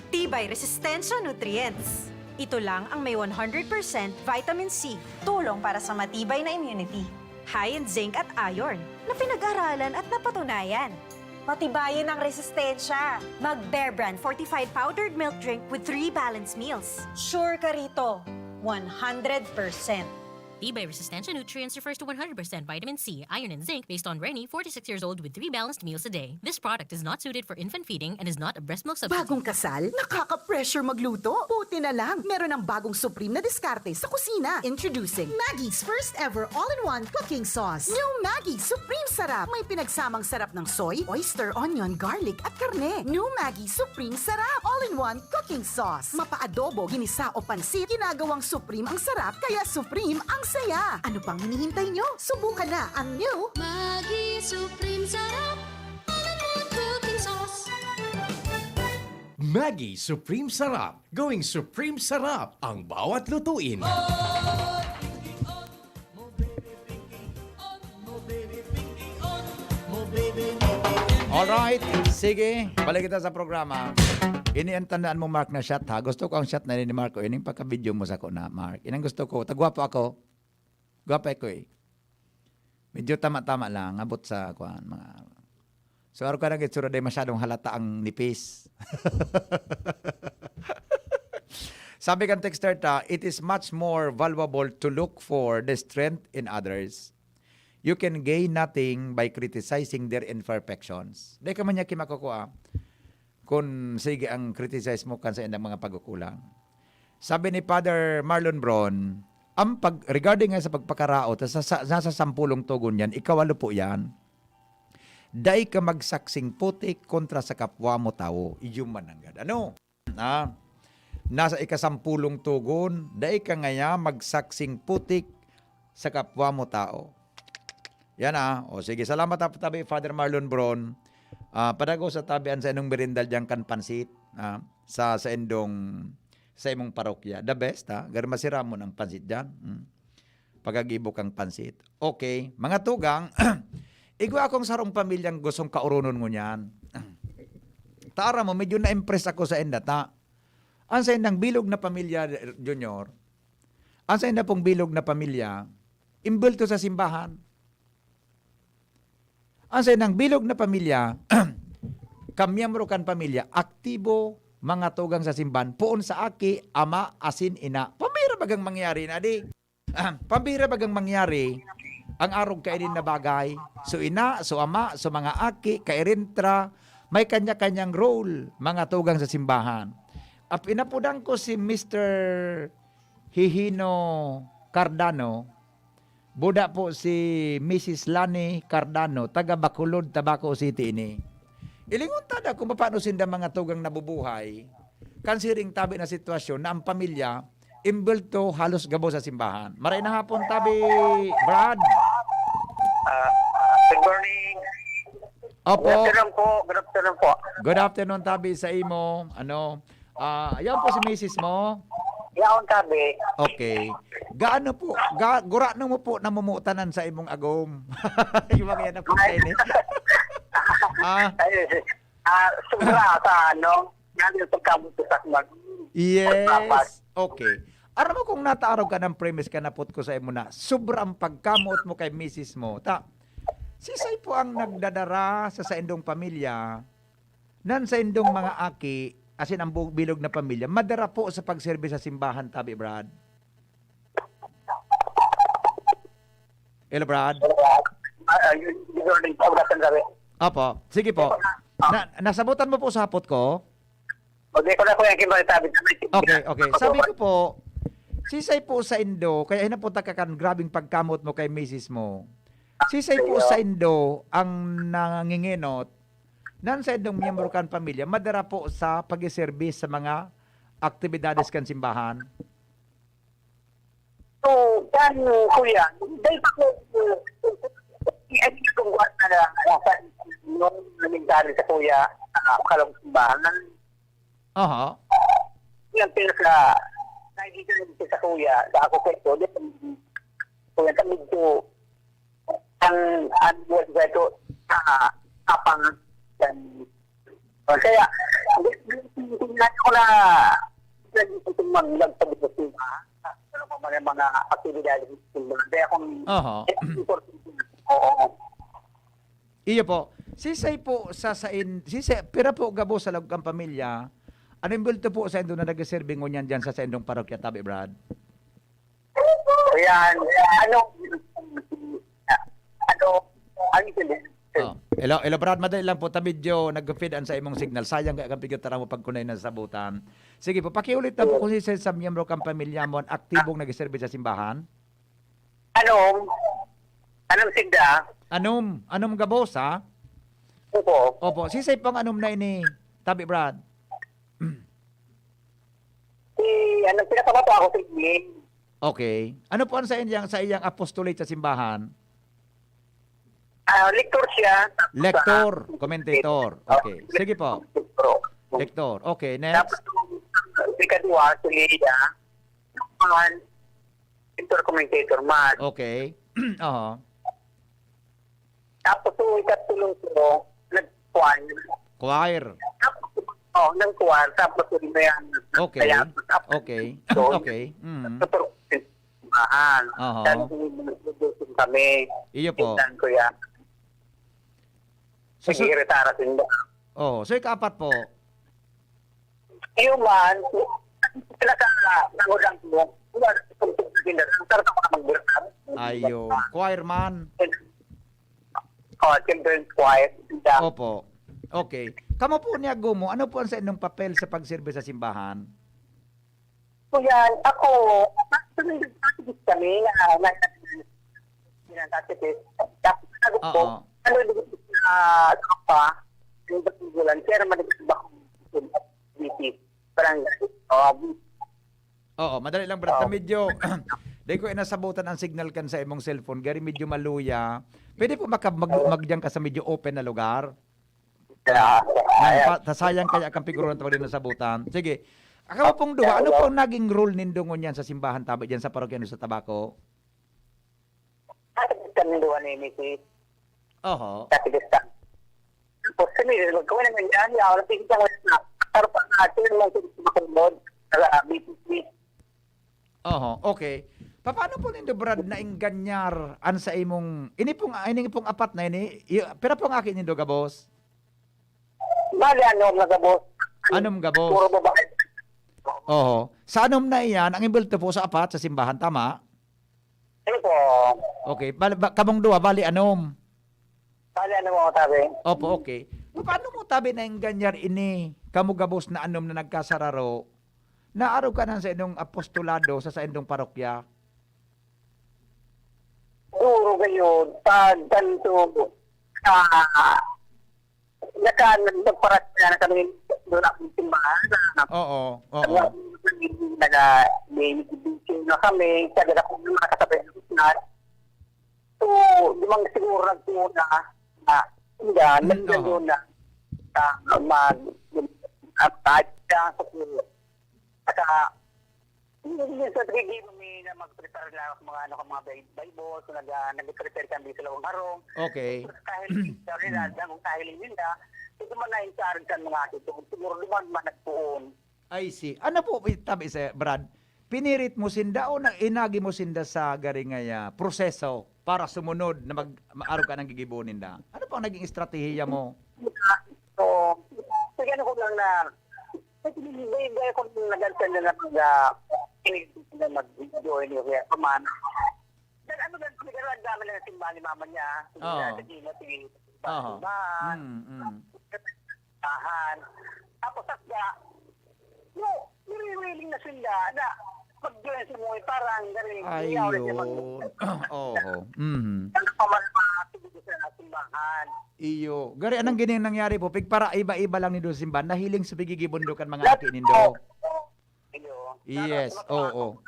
Tibay Resistensya Nutrients. Ito lang ang may 100% vitamin C, tulong para sa matibay na immunity. High in zinc at iron, na pinag-aralan at napatunayan. Patibayin ang resistensya. Mag-Bear Brand Fortified Powdered Milk Drink with 3 balanced meals. Sure ka rito, 100%. Tibay Resistensya Nutrients refers to 100% vitamin C, iron, and zinc based on Rennie, 46 years old with 3 balanced meals a day. This product is not suited for infant feeding and is not a breast milk substitute. Bagong kasal? Nakaka-pressure magluto? Buti na lang, meron ng bagong supreme na diskarte sa kusina. Introducing Maggie's first ever all-in-one cooking sauce. New Maggie Supreme Sarap. May pinagsamang sarap ng soy, oyster, onion, garlic at karne. New Maggie Supreme Sarap. All-in-one cooking sauce. Mapa-adobo, ginisa o pansit, ginagawang supreme ang sarap, kaya supreme ang saya. Ano pang hinihintay nyo? Subukan na ang new Maggi Supreme Sarap, all-in-one cooking sauce. Maggie Supreme Sarap. Going Supreme Sarap ang bawat lutuin. Alright, sige, balik kita sa programa. Ini ang tandaan mo, Mark, na shot ha. Gusto ko ang shot na rin ni Marco. Ini yung pagka-video mo sa ko na, Mark. Ini ang gusto ko. Tagwapo ako. Gwapo ako eh. Medyo tama-tama lang. Abot sa kuan mga... So, araw ka na gitsura day masyadong halata ang nipis. Sabi kang texter ta, it is much more valuable to look for the strength in others. You can gain nothing by criticizing their imperfections. Di ka man niya kimakukuha kung sige ang criticize mo kan sa indang mga pagkukulang. Sabi ni Father Marlon Bron, regarding nga sa pagpakaraot, nasa 10 tugon yan, ikawalo po yan, dai ka magsaksing putik kontra sa kapwa mo tao, iyong mananggad. Ano? Nasa 10 tugon, dai ka ngaya magsaksing putik sa kapwa mo tao. Yan O sige, salamat tabi Father Marlon Bron. Padago sa tabian sa inong merindal diyang kan pansit sa imong parokya. The best Gar masira mo ng pansit dyan. Pagagibo kang pansit. Okay, mga tugang, igwa akong sarong pamilyang gustong kaurunon mo niyan. Tara mo, medyo na-impress ako sa enda Ang sa indang bilog na pamilya, Junior, ang sa indang pong bilog na pamilya, imbulto sa simbahan. Ang sa indang bilog na pamilya, kamyembro kan pamilya, aktibo mga tugang sa simbahan, poon sa aki, ama, asin, ina. Pambira bagang mangyari na di. Pambira bagang mangyari, ang arog kainin na bagay. So ina, so ama, so mga aki, kairintra, may kanya-kanyang role, mga tugang sa simbahan. At inapudan ko si Mr. Hihino Cardano, buda po si Mrs. Lani Cardano, taga Bacolod, Tabaco City ini. Ilingon tada kung paano sinda mga tugang nabubuhay, kansiring tabi na sitwasyon na ang pamilya, imbelto halos gabo sa simbahan. Maray na hapon tabi, Brad. Good morning. Opo. Good afternoon po. Good afternoon po. Good afternoon tabi sa imo. Yan po si Mrs. mo. Yaon tabi. Okay. Gaano po? Gurano mo po namumutanan sa imong agom? Yung mga yan na po kayo Sobra sa Yan yung pagkabutusak mag... Yes. Okay. Aram mo kung nataaraw ka ng premise ka napot ko sa imo na sobrang pagkamot mo kay Mrs. mo. Sisay po ang nagdadara sa indong pamilya nan sa indong mga aki asin ang bilog na pamilya, madara po sa pagserbe sa simbahan, tabi, Brad. Hello, Brad. Opo, sige po. Nasabutan mo po sa hapot ko? Okay, okay. Sabi ko po, sisay po sa Indo, kaya hinapunta ka kan grabing pagkamot mo kay Mrs. mo. Sisay po sa Indo ang nanginginot nan sa indong miyembro kan pamilya, madara po sa pag-service sa mga aktibidades kan simbahan. So, yan, kuya, dahil pa ko, kung buwan na nung nangyari sa kuya, kalong simbahan, yung pinaka, nakikita natin sa kuya, sa ako kwento, kuya kami ito, ang buwan kwento, kapang, kaya, tingnan ko na itong maglagsabit sa simbahan, ano pa mga aktibidades sa simbahan, kaya kung Iyo po, sisay po pira po gabo sa lagkang pamilya, ano yung bulto po sa indo na nag-serving mo niyan dyan sa indong parokya, tabi, Brad? yan. Ano, Hello Brad, madali lang po. Medyo nag-feed sa imong signal. Sayang kaya kapag tara mo pagkunay na sabutan. Sige po, pakiulit na po kung sa miyembro kang pamilya mo aktibong nag-serve sa simbahan. Anong sigda? Anom gabos ha? Opo, sisay pang anom na ini, tabi Brad. Pinakabato ako sa inyo. Okay. Ano po ang sa iyang apostolate sa simbahan? Lector siya. Lector, commentator. Okay. Sige po. Lector. Okay, next. Ikadua, Suliya. Lector, commentator man. Okay. Oo. Tapos yung ikatulong ko, nag-choir. Choir. Ng choir. Tapos yung yan. Okay. Okay. Okay. Oo. Kami. Iyo po. Ko yan. Sige-retara din ba? Oh, so ikapat po. Iyo man, sila ka nangulang mo. Ayo, choir man. Children's choir. Opo. Okay. Kamo po niya gumo, ano po ang sa inyong papel sa pagserbe sa simbahan? So yan, ako, kami na Oo, madali lang Brad. Medyo, dahil ko inasabutan ang signal kan sa imong cellphone, gari medyo maluya. Pwede po magdiyan ka sa medyo open na lugar? Sayang kaya kang figuro na tawag din nasabutan. Sige, ako pong duha, ano pong naging role nindungon yan sa simbahan tabi dyan sa parokya sa Tabaco? Kami duha ni Miki. Oho. Kapigistan. Tapos kami, magkawa naman yan, yung napigistan ko na, pero pa natin, lang makulod, BPC. Oho, okay. Paano po nindo Brad na inganyar an sa imong ini pong apat na ini, pero pong akin nindo gabos? Bali gabos. Anom gabos? Puro babae. Oho. Sa anom na iyan, ang imbulto po sa apat sa simbahan, tama? Ano po? Okay. Kamong duwa, bali anom? Bali mo tabi? Opo, okay. Paano mo tabi na inganyar ini, kamo gabos na anom na nagkasararo, naaraw ka na sa inyong apostolado sa inyong parokya? Duro kayo, pag ganito, nagparas na kami doon akong simbahan. Oo. Nag-ibigin na kami, sagad ako mga kasabay na. So, lumang siguro nagtuna na nandiyan na mag-update sa kulo. Saka, hindi sa tigigil kami na mag-prepare lang mga Bible, so nag-prepare kami sa lawang harong. Okay. Kung kahiling nila, ito man na insarin kan mga ito. Siguro naman nagpuon. I see. Ano po, tabi sa Brad, pinirit mo sinda o inagi mo sinda sa garingaya proseso para sumunod na mag-araw ka ng gigibunin da? Ano po ang naging estratehiya mo? So, sige ko lang na hindi ko nagansan na mag-video niyo kaya paman. Dan ano gan pinagawa dami lang ng simbahan ni mama niya. Tapos sakya, nire-railing na sila na mag-join sa mga parang galing. Ayun. Oo. Ano pa man matugod sa simbahan. Iyo. Gari, anong ganyan nangyari po? Para iba-iba lang nindo simbahan, nahiling sa pigigibundukan mga aki nindo. Yes, oo.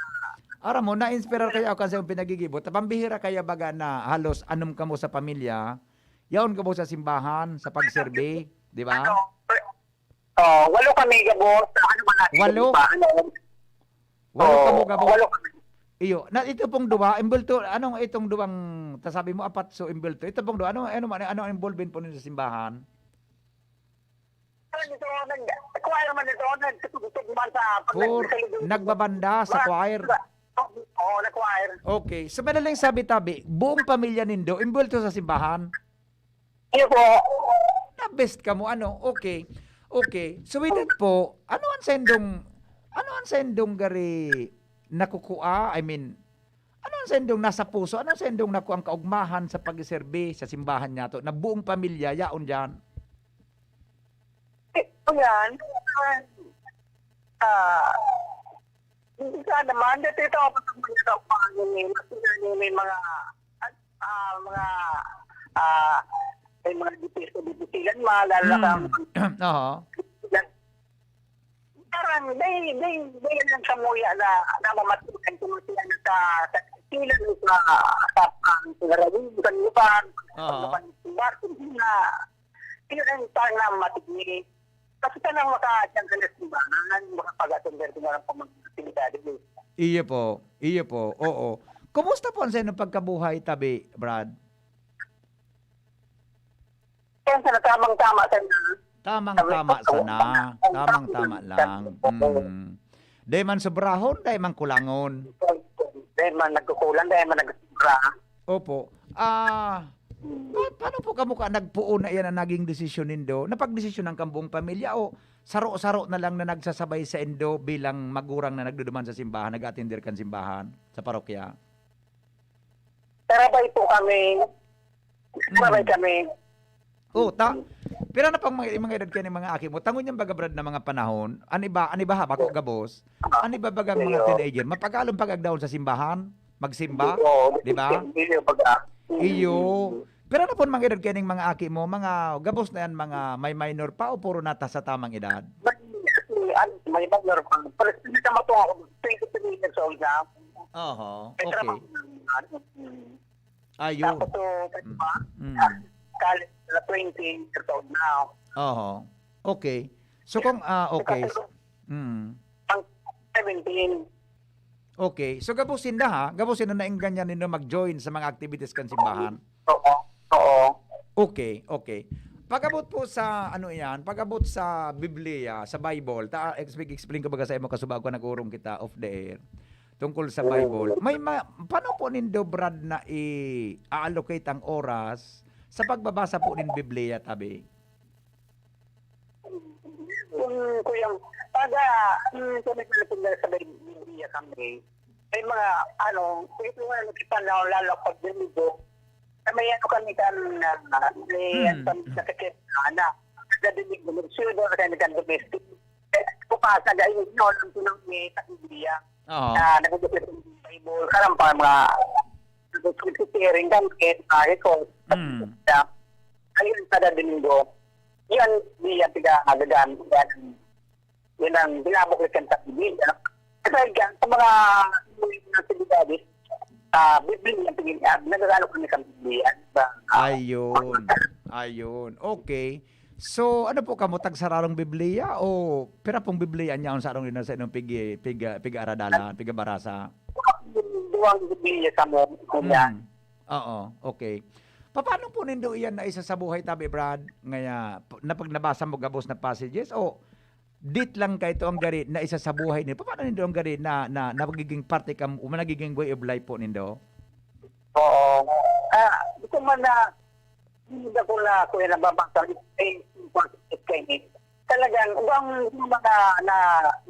Ara mo, na-inspire kaya ako sa pinagigibot. Pambihira kaya baga na halos anom ka mo sa pamilya, yaon ka mo sa simbahan, sa pag-survey, di ba? Walo kami gabos. Ano ba natin? Walo ka mo gabos. Iyo, na ito pong duwa, imbulto, anong itong duwang, sabi mo apat so imbulto. Ito pong duwa, ano ang involvement po nito sa simbahan? Choir man ito, nagtutugtog man sa nagbabanda sa choir. Oo, na-choir. Okay, so madaling sabi-tabi, buong pamilya nindo, imbulto sa simbahan? Iyo po. Na-best ka mo, ano? Okay. Okay, so with that po, ano ang sendong gari nakukua? I mean, Anong sendong nasa puso? Anong sendong naku ang kaugmahan sa pag-serve sa simbahan niya to na buong pamilya yaon diyan? Yan. Hindi naman, dito ito ako sa mga may mga may mga dipisilan lalo Oo. parang may lang sa muya na mamatukan kung sila sa sila sa pangaraling sa lupan na sila ang parang namatigni kasi tanang makakasyan sa simbahan makapag-atender ko na lang pamagpasilidad Iyo po, oo. Kumusta po ang sa inyong pagkabuhay, tabi, Brad? Kaya sa tamang-tama sa Tamang-tama sana. Tamang-tama lang. Dahil man sobrahon, dahil man kulangon. Dahil man nagkukulang, dahil man nagsobra. Opo. Paano po kamuka nagpuon na yan ang naging desisyon nindo? Napag-desisyon ng kambong pamilya o saro-saro na lang na nagsasabay sa indo bilang magurang na nagduduman sa simbahan, nag-attender kan simbahan sa parokya? Tarabay po kami. Tarabay kami. Pero na pang mga edad kayo ng mga aki mo, tangon yung baga Brad na mga panahon, aniba ha, bako gabos, aniba bagang mga teenager, mapagalong pag-agdaon sa simbahan, magsimba, di ba? Iyo. Pero na po mga edad kayo ng mga aki mo, mga gabos na yan, mga may minor pa o puro nata sa tamang edad? May minor pa. Pero hindi ka matuwa ako, 23 years old na. Okay. Ayun. Tapos college na 20 years old now. Okay. So kung, okay. 17. Okay. So gabusin na ha? Gabusin na naing ganyan ninyo mag-join sa mga activities kan simbahan? Oo. Okay. Pagabot po sa, pagabot sa Biblia, sa Bible, explain ko baga sa imo kasubag ko nag-urong kita off the air, tungkol sa Bible. Paano po nindo, Brad, na i-allocate ang oras sa pagbabasa po ng Biblia, tabi? Kuyang, sa Biblia kami, may mga, ito nga nakipan na lalo pag dinigo, may kami may nakikip na nadinig mo, sudo na kami kan domestic. Kupasa, gaya nyo, ang tunang may sa Biblia. Nagagapit ng Bible, karang pa mga nagagapit kan record. Ayun sa Domingo, yan pinagagaan. Yan ang binabuklit kan sa Biblia. Kasi yan, sa mga nasilidadis, Biblia yung nagagano kami sa Biblia. Ayun. Okay. So, ano po kamutag sa rarong Biblia o pira pong Biblia niya sa arong sa inyong piga-aradalan, piga-barasa? Duwang Biblia sa mo. Oo, okay. Paano po nindo iyan na isa sa buhay, tabi, Brad? Ngaya, pag nabasa mo gabos na passages o dit lang kayo ang gari na isa sa buhay nindo? Paano nindo ang gari na magiging parte kam o nagiging way of life po nindo? Oo. Ito man na hindi ko na kuya nababasa talagang ubang mga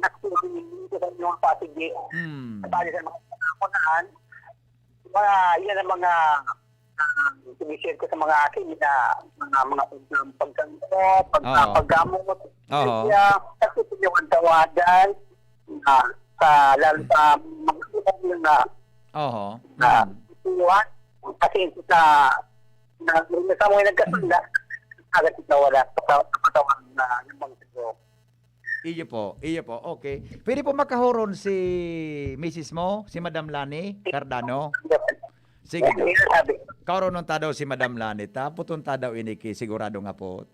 nakukunin dito sa mga pasige bali sa mga kakunaan yan ang mga sinishare ko sa mga akin na mga paggamot kasi yung tawadan sa lalo sa mga na tuwan kasi sa mo nagkasunda agad nawala sa katawan na nabang siguro. Iyo po. Okay. Pwede po makahuron si Mrs. mo, si Madam Lani Cardano? Sige daw. Karoon nung tadaw si Madam Lani, putun tadaw iniki, sigurado nga po.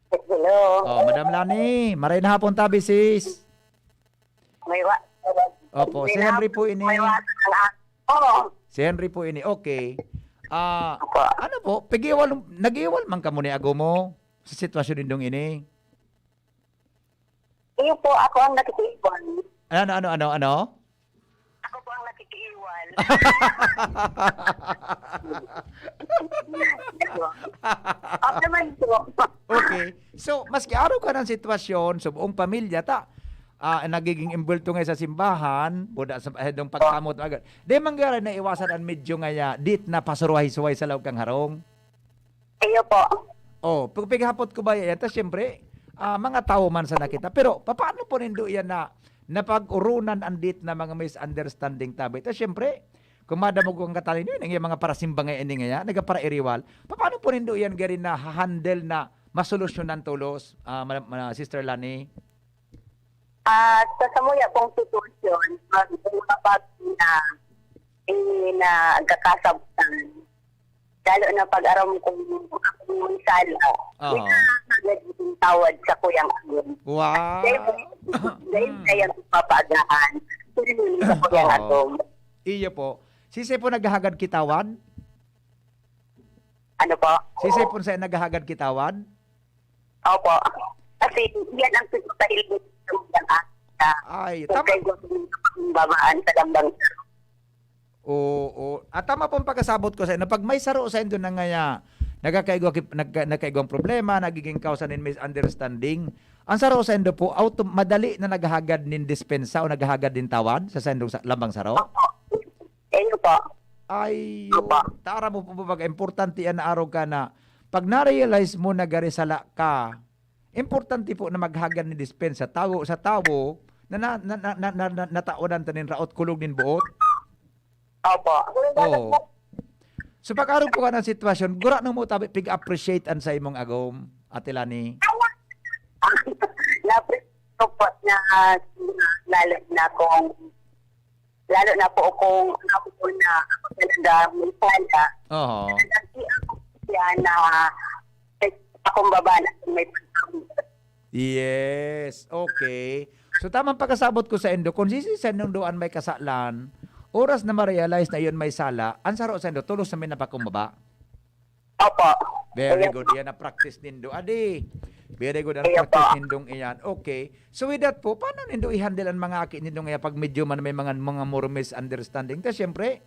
Hello. Madam Lani, maray na hapon tabi, sis. Opo, si Henry po ini. Si Henry po ini, okay. Ano po, nag-iwal man ka muna ago mo sa sitwasyon nindong ini? Iyo po, ako ang nakikiiwan. Ano? Ako po ang nakikiiwan. Okay. So, maski araw ka ng sitwasyon sa buong pamilya, nagiging imbulto nga sa simbahan, buda sa dong pagkamot agad. Di mangyari na iwasan ang medyo nga dit na pasuruhay-suway sa loob kang harong. Iyo po. Oh, pagpigahapot ko ba yan? Tapos siyempre, mga tao man sa nakita. Pero, paano po nindo yan na napag-urunan ang dit na mga misunderstanding tabi? Tapos siyempre, kung madamo kong katalin yun, yung mga parasimba nga ini nga nagapara iriwal, paano po nindo yan gari na handle na masolusyonan tulos, Sister Lani? Sa samuya pong sitwasyon, kapag na agkakasabutan, lalo na pag-aram kong akong sala, nagaging tawad sa kuyang agon. Wow! Dahil kaya papaagahan, pinili sa kuyang agon. Iyo po. Sisay po naghahagad kitawan? Ano po? Sisay po sa naghahagad kitawan? Opo. Kasi yan ang pinutahil ay, tama. Babaan sa lambang. Oo. At tama pong pagkasabot ko sa inyo. Pag may saro sa inyo na nga nagkaigwang problema, nagiging kausan in misunderstanding, ang saro sa inyo po, madali na naghahagad nin dispensa o naghahagad din tawad sa sendong lambang saro? Ayun po. Ay, tara mo po ba, importante yan na araw ka na pag na-realize mo na garisala ka, importante po na maghagad ni dispensa tawo sa tawo na nataunan tanin raot kulog nin buot. Opo. Oo. So pag-araw po ka ng sitwasyon, gura nung mo tabi pig-appreciate an sa imong agom, Ate Lani. Na-appreciate ko po na lalo na po kung ako po na ako talaga may pala. Oo. Yan na akong baba na may Yes, okay. So tamang pagkasabot ko sa endo, kung sisisan nung doan may kasalan, oras na ma-realize na yun may sala, ang saro sa endo, tulos namin na pakumbaba. Opo. Very good. Yan na practice nindo. Adi. Very good. Ang practice nindong iyan. Okay. So with that po, paano nindo i-handle ang mga aki nindong iya pag medyo man may mga more misunderstanding? Tapos siyempre,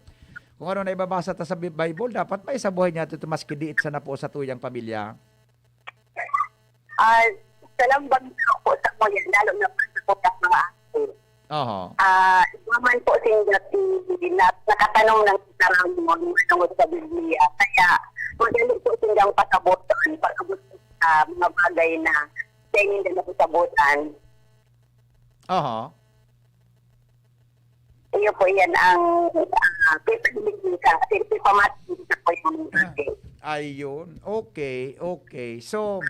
kung ano na ibabasa ta sa Bible, dapat may sa buhay niya ito maski diit sa na po sa tuyang pamilya. Sa lambang po sa kuya, lalo na po sa mga aki. Oo. Iwaman po sinda nakatanong ng sarang mo nung sa Biblia. Kaya madali po sindang pasabotan pag-abot sa mga bagay na hindi na pasabotan. Oo. Iyo po yan ang pipiliin ka kasi pamatin sa ko yung Ayun. Okay. Okay. So,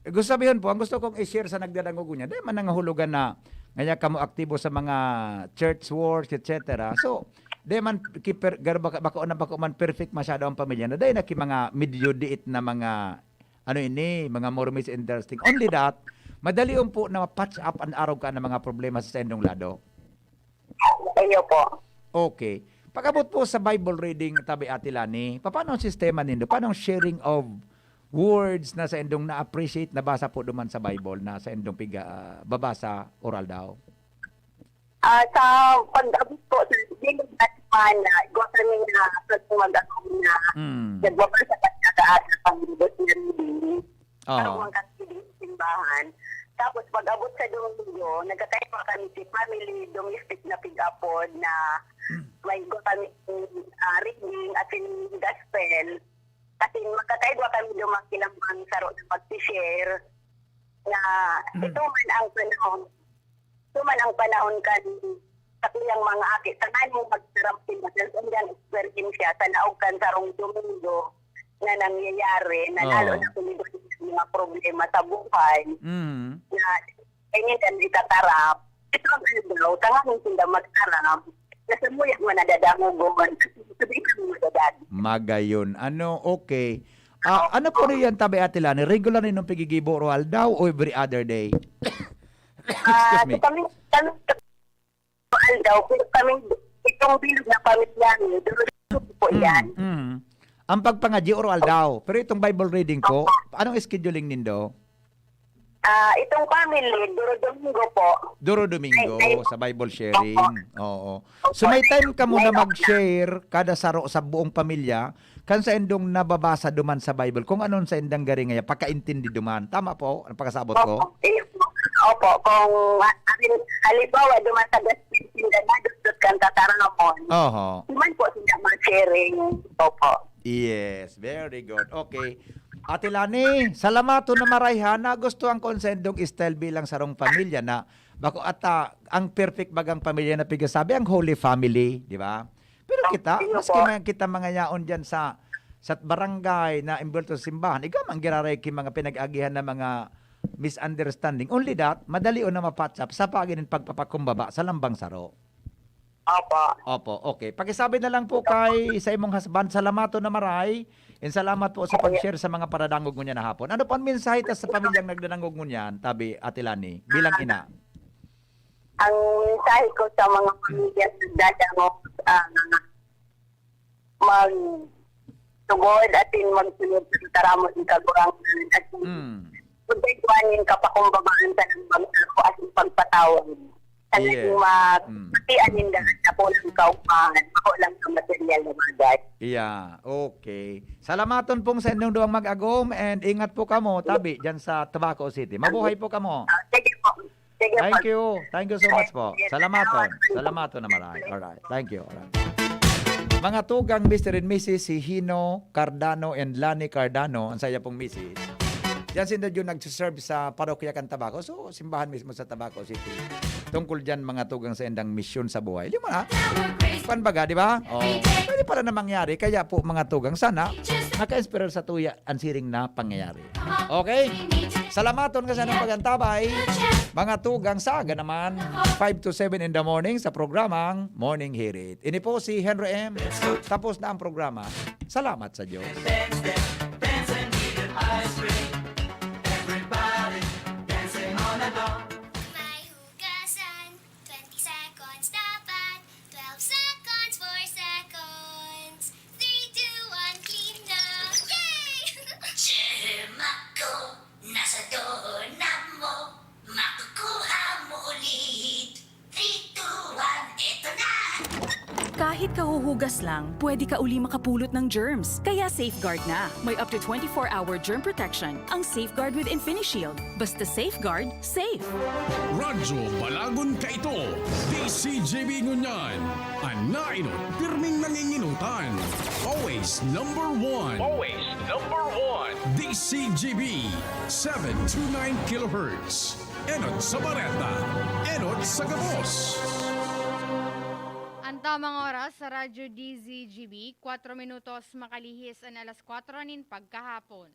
gusto sabihin po, ang gusto kong i-share sa nagdadangugo niya, dahil man nangahulugan na ngaya ka mo aktibo sa mga church works, etc. So, dahil man, bako man perfect masyado ang pamilya na dahil na mga medyo diit na mga, mga more misinteresting. Only that, madali po na patch up ang araw ka ng mga problema sa sendong lado. Iyo po. Okay. Pag-abot po sa Bible reading, tabi Ate Lani, paano ang sistema nindo? Paano ang sharing of words na sa endong na-appreciate, nabasa po duman sa Bible, na sa endong babasa oral daw? Sa pag-abot po, hindi na igwa kami na mag-akong na nagbabasa ka sa pang-ibot na rin. Parang mga simbahan. Tapos pag-abot sa Domingo, nagkakaiba kami si family domestic na pig-apod na may igwa kami reading at gospel. Kasi magkakaiba kami dumakilang ang saro na pag-share na ito man ang panahon kan sa kuyang mga aki. Sa ngayon magsaram sila ang experience siya sa naog kan sarong Domingo na nangyayari na lalo na kumigot mga problema sa buhay na ganyan kan itatarap. Ito ang daw, tanganin sila magtarap. Nasa muyak mo nadadamugon. Sabi ka mo madadad. Magayon. Okay. Ano po rin yan, tabi Ate Lani? Regular rin nung pigigibo oral daw o every other day? Excuse me. Kami daw, pero kami itong bilog na pamilya niyo, duro po yan. Ang pagpangadyi oral daw. Pero itong Bible reading po, anong scheduling nindo? Itong family, Duro-Domingo po. Duro-Domingo sa Bible sharing. Oo. So may time ka muna mag-share kada saro sa buong pamilya kan sa endong nababasa duman sa Bible. Kung anon sa endang gari ngaya, pakaintindi duman. Tama po? Ang pagkasabot ko? Opo. Kung halimbawa, dumatagas sila na, dudot kang tataramon. Oho. Iman po sila mag-sharing. Opo. Yes, very good. Okay. Ate Lani, salamato na marayhan na gusto ang konsendong style bilang sarong pamilya na bako ata ang perfect bagang pamilya na pigasabi ang Holy Family, di ba? Pero kita, maski kita mga yaon dyan sa barangay na imbulto sa simbahan, ikaw man giraray ki mga pinag-agihan na mga misunderstanding. Only that, madali o na mapatsap sa paginin pagpapakumbaba sa lambang saro. Opo, okay. Pakisabi na lang po kay sa imong husband, salamato na maray. And salamat po sa pag-share sa mga paradangog mo niya na hapon. Ano po ang mensahe ta sa pamilyang nagdadangog mo niyan, Tabi Ate Lani, bilang ina? Ang mensahe ko sa mga pamilya na dadangog, mag-tugod at magsunod sa taramot ng kagurangan at pagkaikuanin kapakumbabaan sa ng magsako at pagpatawag. Talagang matian yung lahat na po ng kaupahan. Ako lang ang material na bagay. Yeah, okay. Salamaton pong sa inyong duwang mag-agom and ingat po kamo, Tabi, dyan sa Tabaco City. Mabuhay po kamo. Sige po. Thank you. Thank you so much po. Salamaton. Salamaton na marami. Alright. Thank you. Alright. Mga tugang Mr. and Mrs. si Hino Cardano and Lani Cardano, ang saya pong Mrs. Diyan sila yung nag-serve sa parokya kan Tabaco. So, simbahan mismo sa Tabaco City. Tungkol dyan mga tugang sa endang misyon sa buhay. Di mo na? Panbaga, di ba? Oh, pwede pala na mangyari. Kaya po mga tugang, sana naka-inspire sa tuya ang siring na pangyayari. Okay? Salamaton ka sa ng pagantabay. Mga tugang saga naman, 5 to 7 in the morning sa programang Morning Hirit. Ini po si Henry M. Tapos na ang programa. Salamat sa Diyos. Kahit kahuhugas lang, pwede ka uli makapulot ng germs. Kaya Safeguard na. May up to 24-hour germ protection ang Safeguard with InfiniShield. Basta Safeguard, safe. Radyo Balagon ka ito. DCJB Ngunyan. Anainot, pirming nanginginutan. Always number one. Always number one. DCJB 729 kHz. Enot sa Bareta. Enot sa Gabos. Ang tamang oras sa Radyo DZGB, 4 minutos makalihis ang alas 4 nin pagkahapon.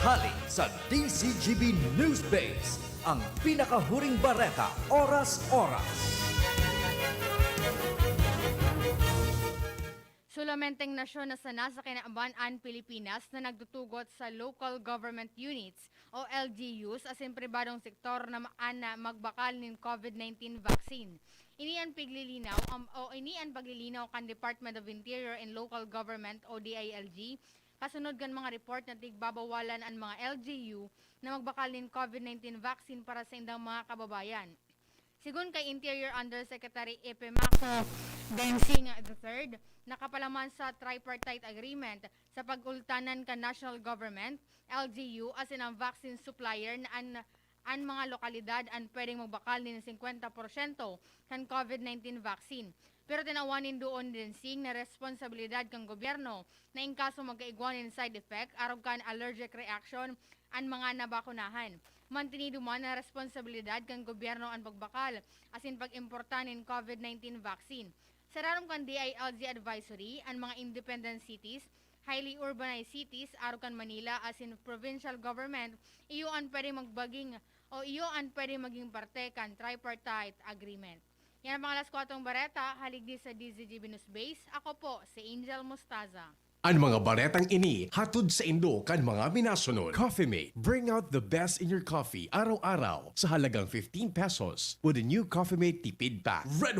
Hali sa DZGB News Base, ang pinakahuring bareta, oras-oras. Sulamenteng nasyon na sana sa kinaaban-an Pilipinas na nagtutugot sa local government units o LGUs as in pribadong sektor na maana magbakal ng COVID-19 vaccine. Ini ang paglilinaw kan Department of Interior and Local Government o DILG kasunod kan mga report na tigbabawalan ang mga LGU na magbakal ng COVID-19 vaccine para sa indang mga kababayan. Sigun kay Interior Undersecretary Epe Maco Densing III, nakapalaman sa tripartite agreement sa pag-ultanan ka national government, LGU as in ang vaccine supplier na ang mga lokalidad ang pwedeng magbakal ng 50% kan COVID-19 vaccine. Pero tinawanin doon din sing na responsibilidad kang gobyerno na in kaso magkaigwanin side effect, arog kan allergic reaction ang mga nabakunahan. Mantinido man na responsibilidad kang gobyerno ang pagbakal as in pag-importan ng COVID-19 vaccine. Sa rarom kan DILG advisory, ang mga independent cities, highly urbanized cities, arog kan Manila as in provincial government, iyo ang pwede maging parte kan tripartite agreement. Yan ang mga alas 4 bareta, haligdi sa DZGB News Base. Ako po, si Angel Mostaza. Ang mga baretang ini, hatod sa Indo kan mga minasunod. Coffee Mate, bring out the best in your coffee araw-araw sa halagang 15 pesos with a new Coffee Mate Tipid Pack. Red